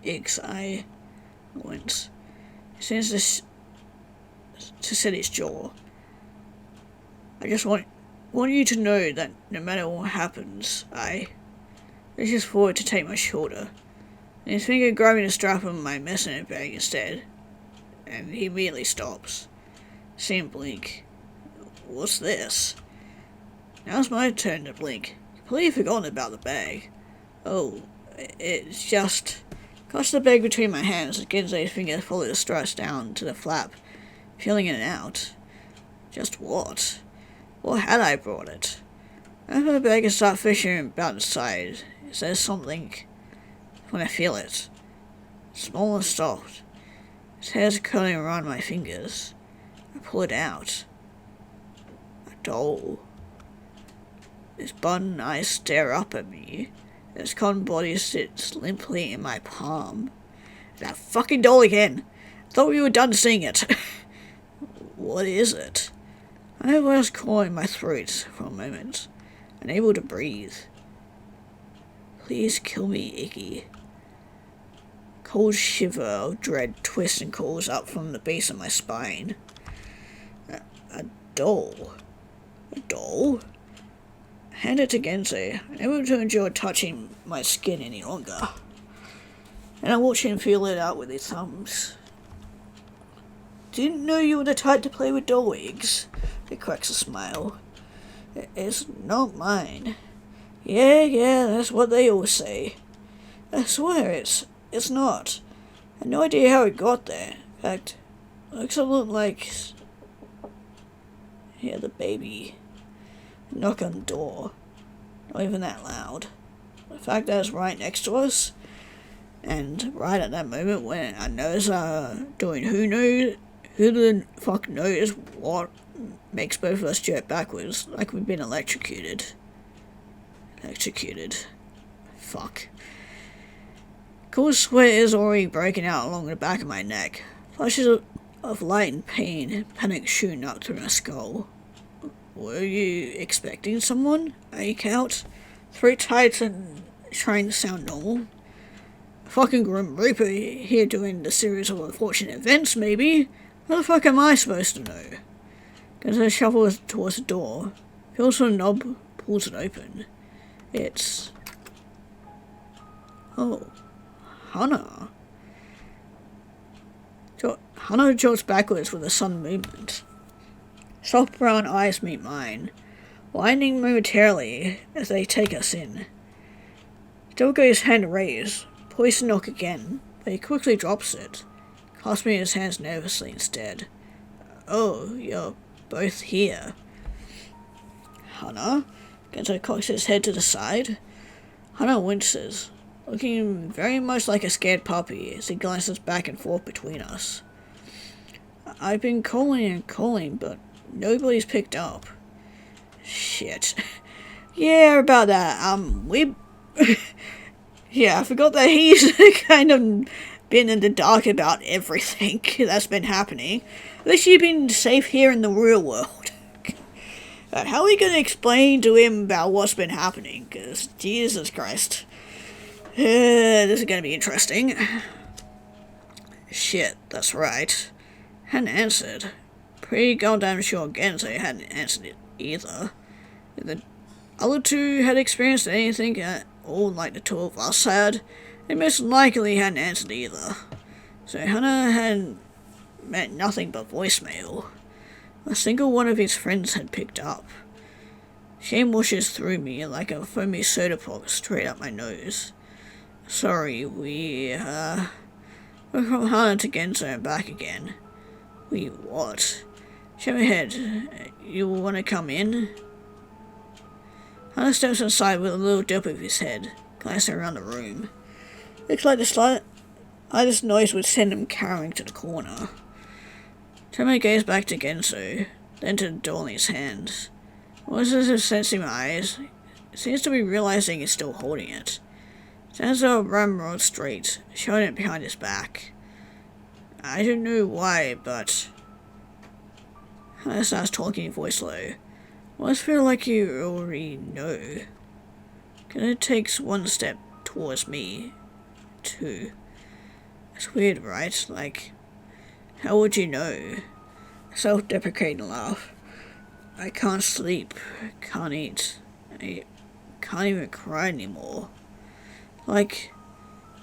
Iggs, I wince. Seems to set his jaw. I just want you to know that no matter what happens, I reaches forward to take my shoulder, and his finger grabbing the strap of my messenger bag instead, and he immediately stops. See him blink. What's this? Now it's my turn to blink. Completely forgotten about the bag. Oh, it's just... Clutch the bag between my hands as Genzei's finger follow the straps down to the flap, feeling it out. Just what? Or had I brought it? I open the bag and start fishing about inside. Is there something? When I feel it. Small and soft. Its hairs curling around my fingers. I pull it out. A doll. Its button eyes stare up at me. Its cotton body sits limply in my palm. That fucking doll again! I thought we were done seeing it. What is it? I was clawing my throat for a moment, unable to breathe. Please kill me, Iggy. Cold shiver of dread twists and calls up from the base of my spine. A doll? A doll? Hand it to Genzei, unable to endure touching my skin any longer. And I watch him feel it out with his thumbs. Didn't know you were the type to play with doll eggs. He cracks a smile. It's not mine. Yeah, that's what they all say. I swear it's not. I had no idea how it got there. In fact, it looks a lot like... Hear the baby knock on the door. Not even that loud. The fact that it's right next to us, and right at that moment when our noses are doing who the fuck knows what, makes both of us jerk backwards like we've been electrocuted. Fuck. Cool sweat is already breaking out along the back of my neck. Flashes of light and pain, panic shooting up through my skull. Were you expecting someone? I eke out. Throat tight and trying to sound normal. A fucking Grim Reaper here doing the series of unfortunate events, maybe? How the fuck am I supposed to know? As I shuffle towards the door, feels for the knob, pulls it open. It's... Oh. Hana. Hana jolts backwards with a sudden movement. Soft brown eyes meet mine, widening momentarily as they take us in. Still got his hand raised, poised to knock again, but he quickly drops it, clasping his hands nervously instead. Oh, you're both here. Hana? Gento cocks his head to the side. Hana winces, looking very much like a scared puppy as he glances back and forth between us. I've been calling and calling, but nobody's picked up. Shit. Yeah, about that. Yeah, I forgot that he's kind of been in the dark about everything that's been happening. At least you've been safe here in the real world. But how are we going to explain to him about what's been happening? Because, Jesus Christ. This is going to be interesting. Shit, that's right. Hadn't answered. Pretty goddamn sure Genzei hadn't answered it either. If the other two had experienced anything at all like the two of us had, They most likely hadn't answered either. So Hannah had meant nothing but voicemail. A single one of his friends had picked up. Shame washes through me like a foamy soda pop straight up my nose. Sorry, we're from Hannah to Genzo and back again. We what? Show me ahead. You want to come in? Hannah steps inside with a little dip of his head, glancing around the room. Looks like the slightest noise would send him cowering to the corner. Turn my gaze back to Genzo, then to the door in his hands. What is this sensing my eyes? It seems to be realizing he's still holding it. Stands up ramrod straight, showing it behind his back. I don't know why, but Hannah starts talking voice low. I always feel like you already know. Kinda takes one step towards me, too. It's weird, right? Like, how would you know? Self-deprecating laugh. I can't sleep, can't eat, I can't even cry anymore. Like,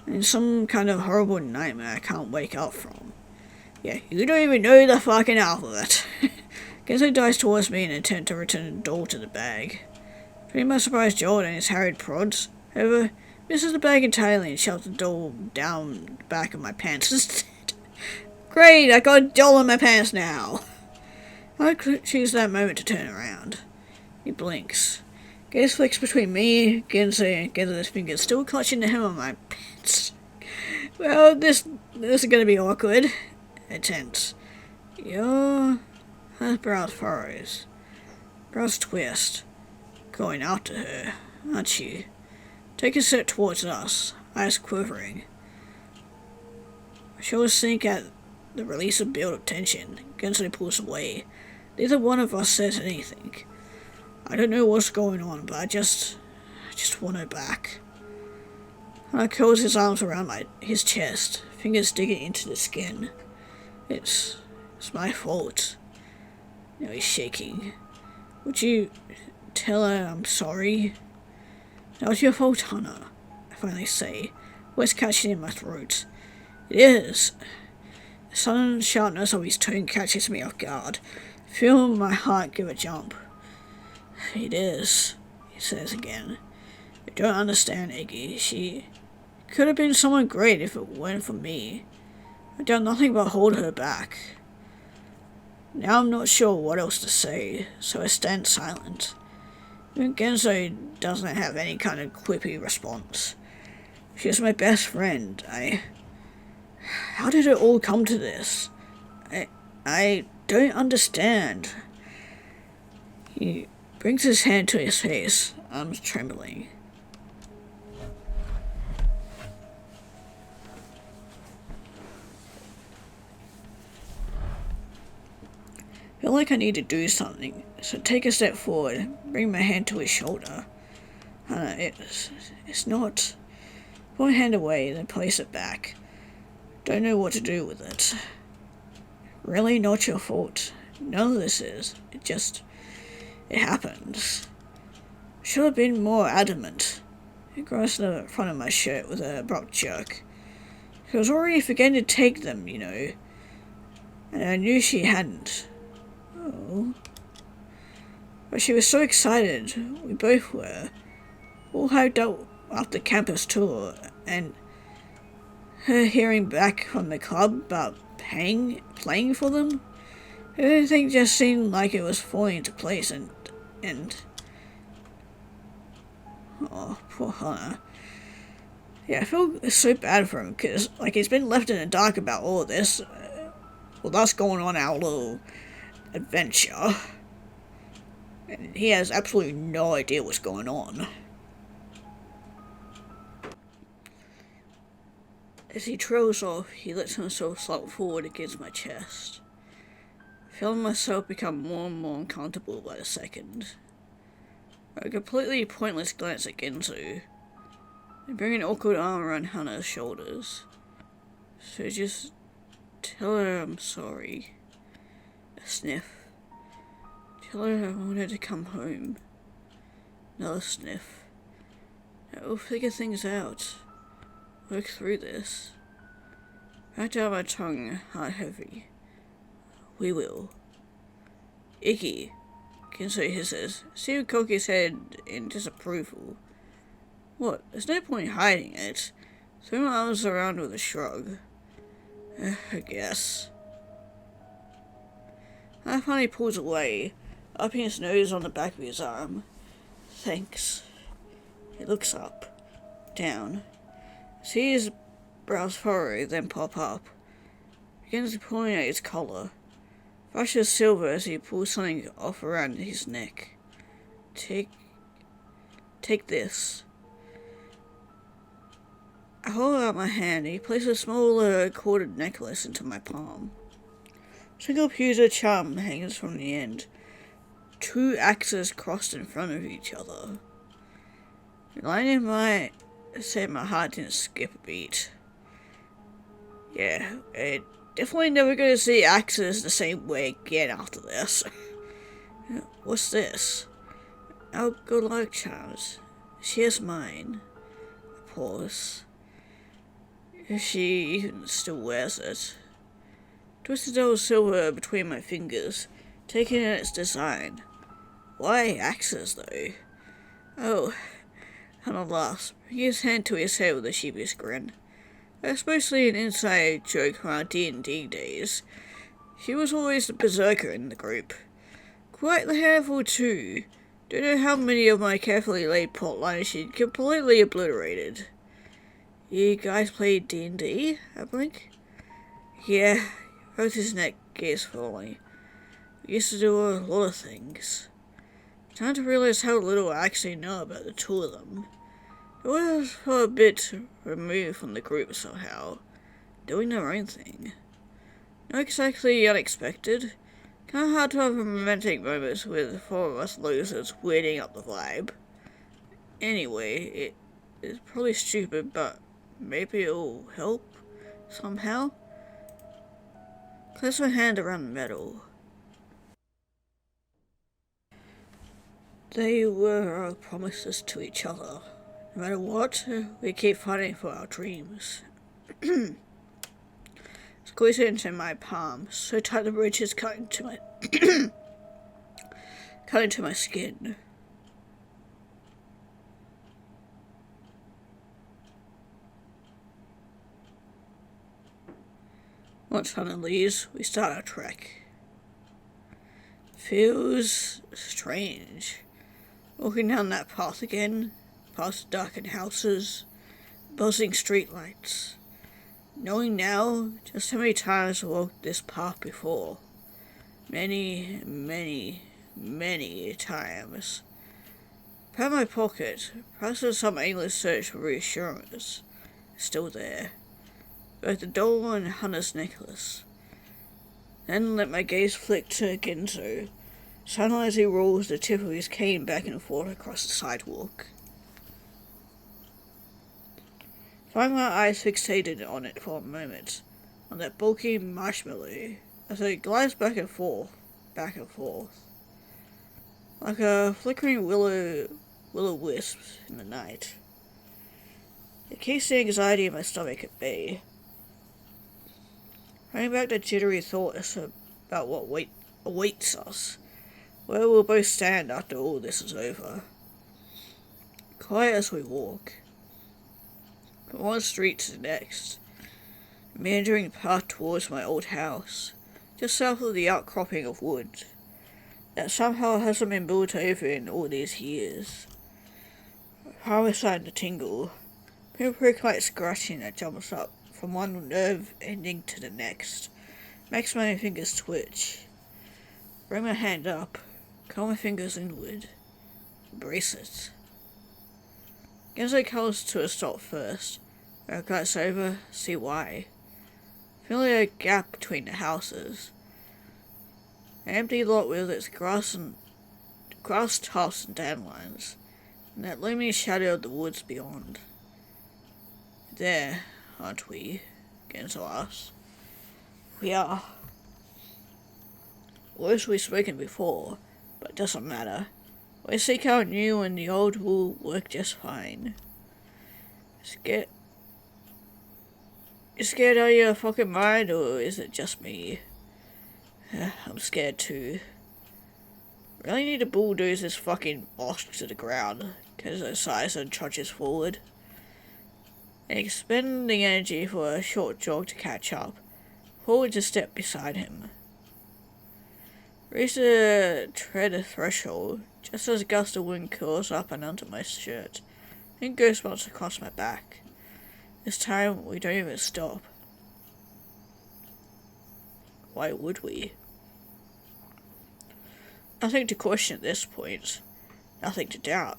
in some kind of horrible nightmare I can't wake up from. Yeah, you don't even know the fucking alphabet. Genzo dives towards me in an attempt to return the doll to the bag. Pretty much surprised Jordan and his harried prods. However, misses the bag entirely and shoves the doll down the back of my pants instead. Great, I got a doll in my pants now. I choose that moment to turn around. He blinks. Gaze flicks between me, Genzo, and Genzo's fingers still clutching the hem of my pants. Well, this is gonna be awkward. Intense. Your brows furrows. Brows twist. Going after her, aren't you? Take a step towards us, eyes quivering. Shoulders sink at the release of build-up tension. Genzo pulls away. Neither one of us says anything. I don't know what's going on, but I just want her back. And I curls his arms around his chest, fingers digging into the skin. It's my fault. Now he's shaking. Would you tell her I'm sorry? That was your fault, Hannah, I finally say, voice catching in my throat. It is. The sudden sharpness of his tone catches me off guard. I feel my heart give a jump. It is, he says again. You don't understand, Iggy. She could have been someone great if it weren't for me. I've done nothing but hold her back. Now I'm not sure what else to say, so I stand silent. Even Genzo doesn't have any kind of quippy response. She's my best friend. How did it all come to this? I don't understand. He brings his hand to his face, arms trembling. I feel like I need to do something, so take a step forward, bring my hand to his shoulder. It's not. Pull my hand away, then place it back. Don't know what to do with it. Really not your fault. None of this is. It happens. Should have been more adamant. He grasped the front of my shirt with an abrupt jerk. She was already forgetting to take them, you know. And I knew she hadn't. Oh. But she was so excited. We both were. All hyped up after campus tour, and her hearing back from the club about playing for them. Everything just seemed like it was falling into place, and oh, poor Hannah. Yeah, I feel so bad for him, because, like, he's been left in the dark about all of this. Well, that's going on our little adventure. And he has absolutely no idea what's going on. As he trails off, he lets himself slump forward against my chest. Feeling myself become more and more uncomfortable by the second. A completely pointless glance at Genzo, and bring an awkward arm around Hannah's shoulders. So just tell her I'm sorry. A sniff. Tell her I want her to come home. Another sniff. We'll figure things out. work through this. Right down my tongue, heart heavy. We will. Icky, Kinso hisses. Steve cocks his head in disapproval. What? There's no point hiding it. Throw my arms around with a shrug. I guess. I finally pulls away, upping his nose on the back of his arm. Thanks. He looks up, down. Sees his brows furrow, then pop up. Begins pulling at his collar. Flashes silver as he pulls something off around his neck. Take this. I hold out my hand and he places a small corded necklace into my palm. Single pewter charm hangs from the end. Two axes crossed in front of each other. Lining my said my heart didn't skip a beat. Yeah, definitely never gonna see axes the same way again after this. What's this? Oh, good luck charms. She is mine. A pause. If she even still wears it. Twisted old silver between my fingers, taking in its design. Why axes, though? Oh, Hannah laughs, bringing his hand to his head with a sheepish grin. That's mostly an inside joke from our D&D days. She was always the berserker in the group. Quite the handful, too. Don't know how many of my carefully laid plot lines she'd completely obliterated. You guys play D&D? I blink. Yeah, both his neck gaze fully. We used to do a lot of things. Time to realize how little I actually know about the two of them. They was a bit removed from the group somehow, doing their own thing. Not exactly unexpected. Kinda hard to have romantic moments with four of us losers weirding up the vibe. Anyway, it's probably stupid, but maybe it'll help somehow. Clasp my hand around the metal. They were our promises to each other. No matter what, we keep fighting for our dreams. Squeeze it into my palm, so tight the bridges cut into my cut into my skin. Once Hannah leaves, we start our trek. Feels strange. Walking down that path again, past darkened houses, buzzing streetlights. Knowing now just how many times I walked this path before. Many, many, many times. Pat my pocket, perhaps in some aimless search for reassurance. Still there. Both the doll and Hannah's necklace. Then let my gaze flick to Ginzo, silent as he rolls the tip of his cane back and forth across the sidewalk. Find my eyes fixated on it for a moment, on that bulky marshmallow, as it glides back and forth, like a flickering will-o'-wisp in the night. It keeps the anxiety in my stomach at bay. Bringing back the jittery thoughts about what awaits us, where we'll both stand after all this is over. Quiet as we walk. From one street to the next, meandering path towards my old house, just south of the outcropping of wood, that somehow hasn't been built over in all these years. I'm starting to tingle, pinprick like scratching that jumps up from one nerve ending to the next, makes my fingers twitch. Bring my hand up, curl my fingers inward, embrace it. Genzo comes to a stop first. I glance over, see why. Feeling a gap between the houses. An empty lot with its grass tufts and dandelions, and that looming shadow of the woods beyond. There, aren't we? Genzo asks. We are. Words we've spoken before, but it doesn't matter. We seek out new and the old will work just fine. You scared out of your fucking mind, or is it just me? I'm scared too. Really need to bulldoze this fucking boss to the ground, because the size trudges forward. Expending energy for a short jog to catch up, forward to step beside him. Reach the tread threshold, just as a gust of wind curls up and under my shirt, and goosebumps across my back. This time, we don't even stop. Why would we? Nothing to question at this point. Nothing to doubt.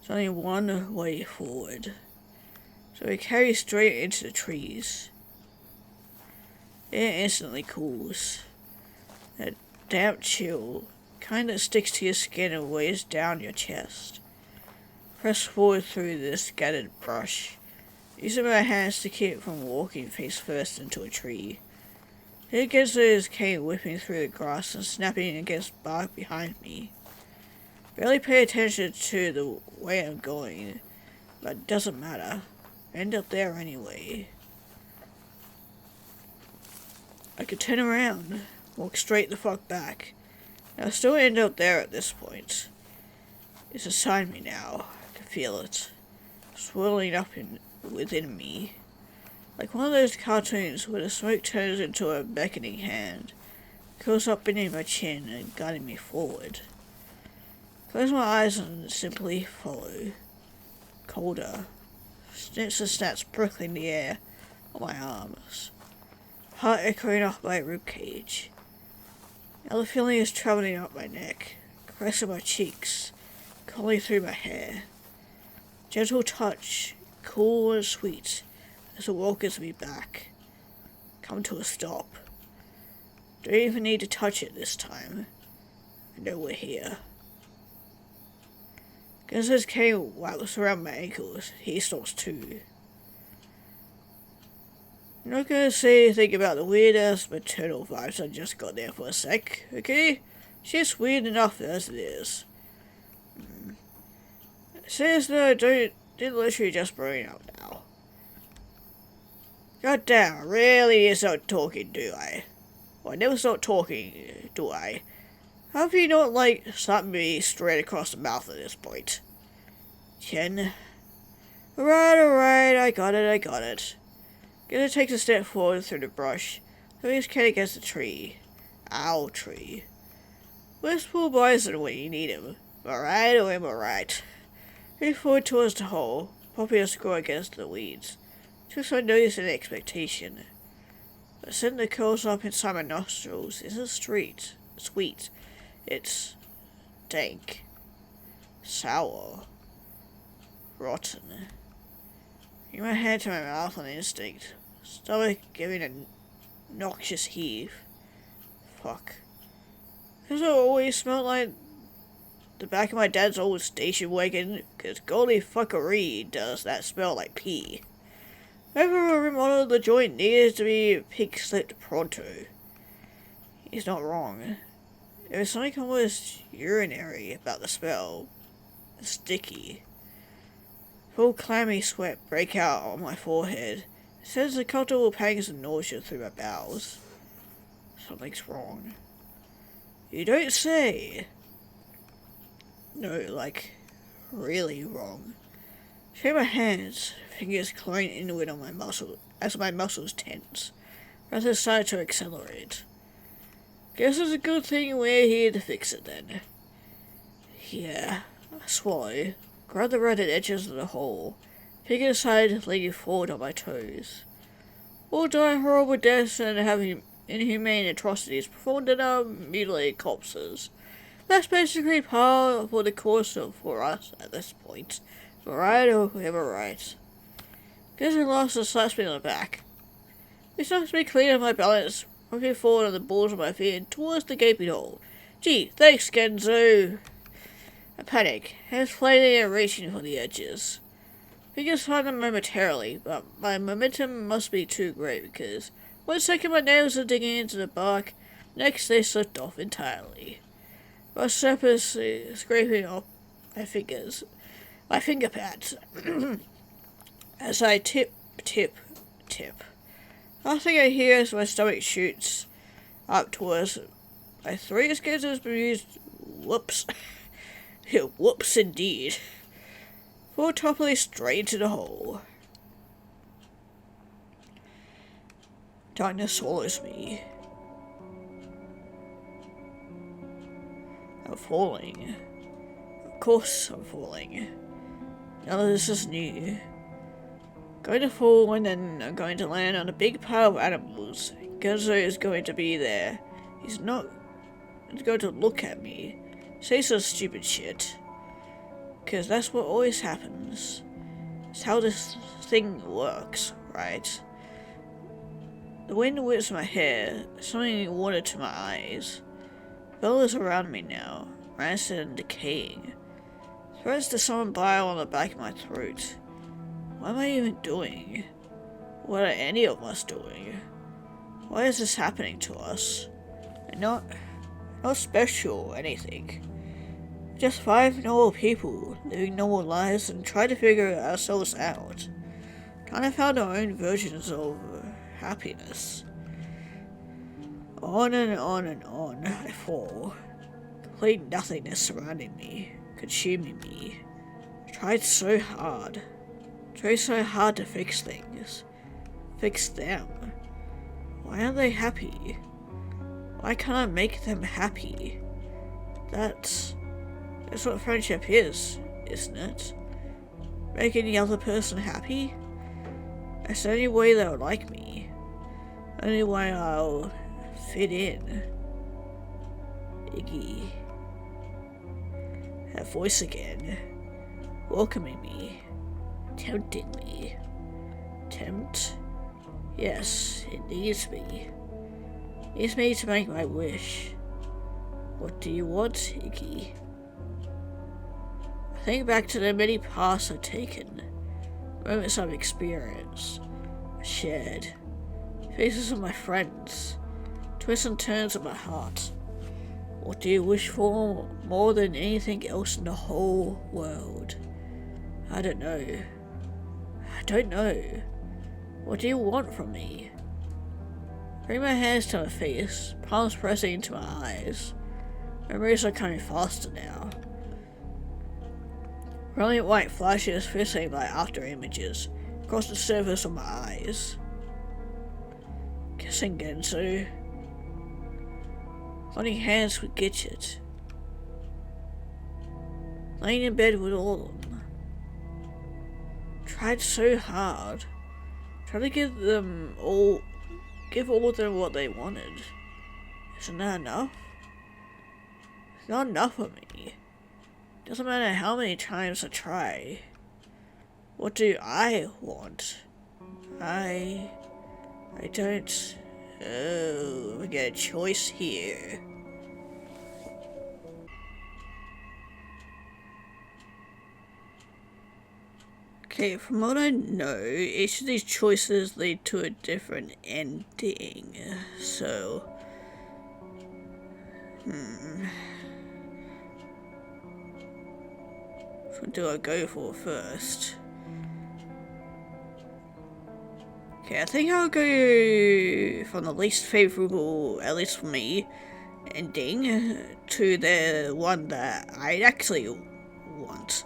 There's only one way forward. So we carry straight into the trees. The air instantly cools. That damp chill kinda sticks to your skin and weighs down your chest. Press forward through the scattered brush, using my hands to keep from walking face first into a tree. Here against his cane whipping through the grass and snapping against bark behind me. Barely pay attention to the way I'm going, but it doesn't matter. I end up there anyway. I could turn around, walk straight the fuck back. I still end up there at this point. It's inside me now. I can feel it, swirling up within me. Like one of those cartoons where the smoke turns into a beckoning hand, curls up beneath my chin and guiding me forward. Close my eyes and simply follow. Colder. Snips and snaps prickling the air on my arms. Heart echoing off my ribcage. Now the feeling is traveling up my neck, caressing my cheeks, calling through my hair. Gentle touch, cool and sweet, as it welcomes me back. Come to a stop. Don't even need to touch it this time. I know we're here. As his cane wraps around my ankles, he stops too. I'm not gonna say anything about the weird-ass maternal vibes I just got there for a sec, okay? She's weird enough as it is. Says no, didn't literally just bring up now. God damn, I really need to start talking, do I? Well, I never start talking, do I? How have you not, slapped me straight across the mouth at this point? Chin. Alright, I got it. Gonna take a step forward through the brush, throwing his cane against the tree. Owl tree. Where's poor Bison when you need him? Alright, or am I right? Move forward towards the hole, popping a squirrel against the weeds. Took some notice and expectation. The scent that curls up inside my nostrils isn't sweet. It's dank, sour, rotten. Bring my hand to my mouth on instinct, stomach giving a noxious heave. Fuck. Does it always smell like the back of my dad's old station wagon? Cause golly fuckery does that smell like pee. Whoever remodeled the joint needed to be pig-slipped pronto. He's not wrong. There was something almost urinary about the smell. Sticky. Full clammy sweat break out on my forehead. It sends uncomfortable pangs of nausea through my bowels. Something's wrong. You don't say. No, really wrong. Shake my hands, fingers clawing inward on my muscle as my muscles tense. Breath decided to accelerate. Guess it's a good thing we're here to fix it then. Yeah, I swallow. Grab the rounded edges of the hole. Figure aside, leaning forward on my toes. All die horrible deaths and having inhumane atrocities performed on our mutilated corpses. That's basically par for the course for us at this point. Right or ever right. Gives me lost and slaps me on the back. He knocks me clean of my balance, moving forward on the balls of my feet and towards the gaping hole. Gee, thanks, Genzo. I panic, hands flailing and reaching for the edges. Fingers find them momentarily, but my momentum must be too great because 1 second my nails are digging into the bark, next they slipped off entirely. My surface scraping off my fingers. My finger pads. As I tip. Last thing I hear is my stomach shoots up towards my throat is getting used. Whoops. Whoops indeed. Fall topically straight into the hole. Darkness swallows me. I'm falling. Of course I'm falling. None of this is new. Going to fall and then I'm going to land on a big pile of animals. Gonzo is going to be there. He's not going to look at me. Say some stupid shit. Because that's what always happens. It's how this thing works, right? The wind whips my hair, something water to my eyes. Fellas around me now, rancid and decaying. Threats to summon bile on the back of my throat. What am I even doing? What are any of us doing? Why is this happening to us? And not special or anything. Just 5 normal people living normal lives and trying to figure ourselves out. Trying to find our own versions of happiness. On and on and on I fall. Complete nothingness surrounding me, consuming me. Tried so hard to fix things. Fix them. Why aren't they happy? Why can't I make them happy? That's what friendship is, isn't it? Making the other person happy? That's the only way they'll like me. Only way I'll fit in. Iggy. That voice again. Welcoming me. Tempting me. Tempt? Yes, it needs me. It needs me to make my wish. What do you want, Iggy? I think back to the many paths I've taken. Moments I've experienced. Shared. Faces of my friends. Twists and turns of my heart. What do you wish for more than anything else in the whole world? I don't know. What do you want from me? Bring my hands to my face, palms pressing into my eyes. Memories are coming faster now. Brilliant white flashes fizzling like after images across the surface of my eyes. Kissing Gensu. Holding hands with Gidget. Laying in bed with all of them. Tried so hard. Tried to give all of them what they wanted. Isn't that enough? It's not enough for me. Doesn't matter how many times I try. What do I want? I don't... Oh, we get a choice here. Okay, from what I know, each of these choices lead to a different ending. So... What do I go for first? Okay, I think I'll go from the least favourable, at least for me, ending to the one that I actually want.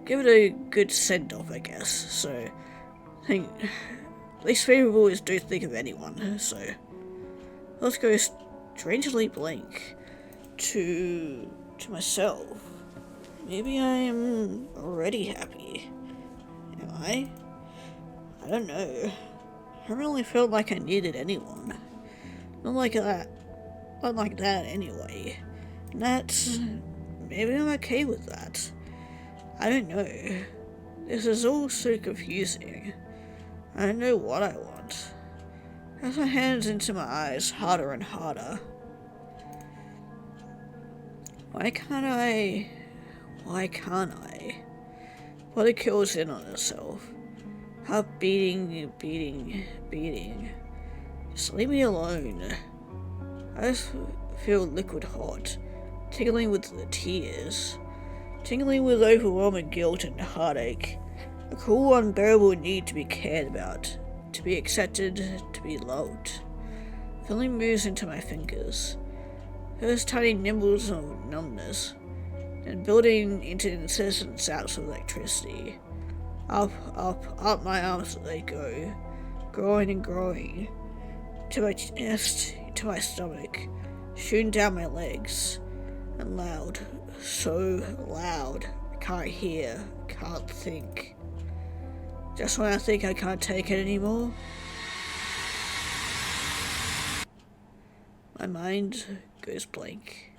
Give it a good send-off, I guess. So, I think least favourable is don't think of anyone. So, let's go strangely blank to myself. Maybe I am already happy. Am I? I don't know. I haven't really felt like I needed anyone. Not like that. Not like that anyway. And that's... maybe I'm okay with that. I don't know. This is all so confusing. I don't know what I want. As my hands into my eyes harder and harder. Why can't I? Body kills in on itself. Heart beating. Just leave me alone. I just feel liquid hot, tingling with the tears, tingling with overwhelming guilt and heartache. A cool, unbearable need to be cared about, to to be accepted, to be loved. Feeling moves into my fingers. First tiny nibbles of numbness, and building into incessant shouts of electricity. Up, up, up my arms they go, growing and growing, to my chest, to my stomach, shooting down my legs, and loud, so loud, I can't hear, can't think. Just when I think I can't take it anymore, my mind goes blank.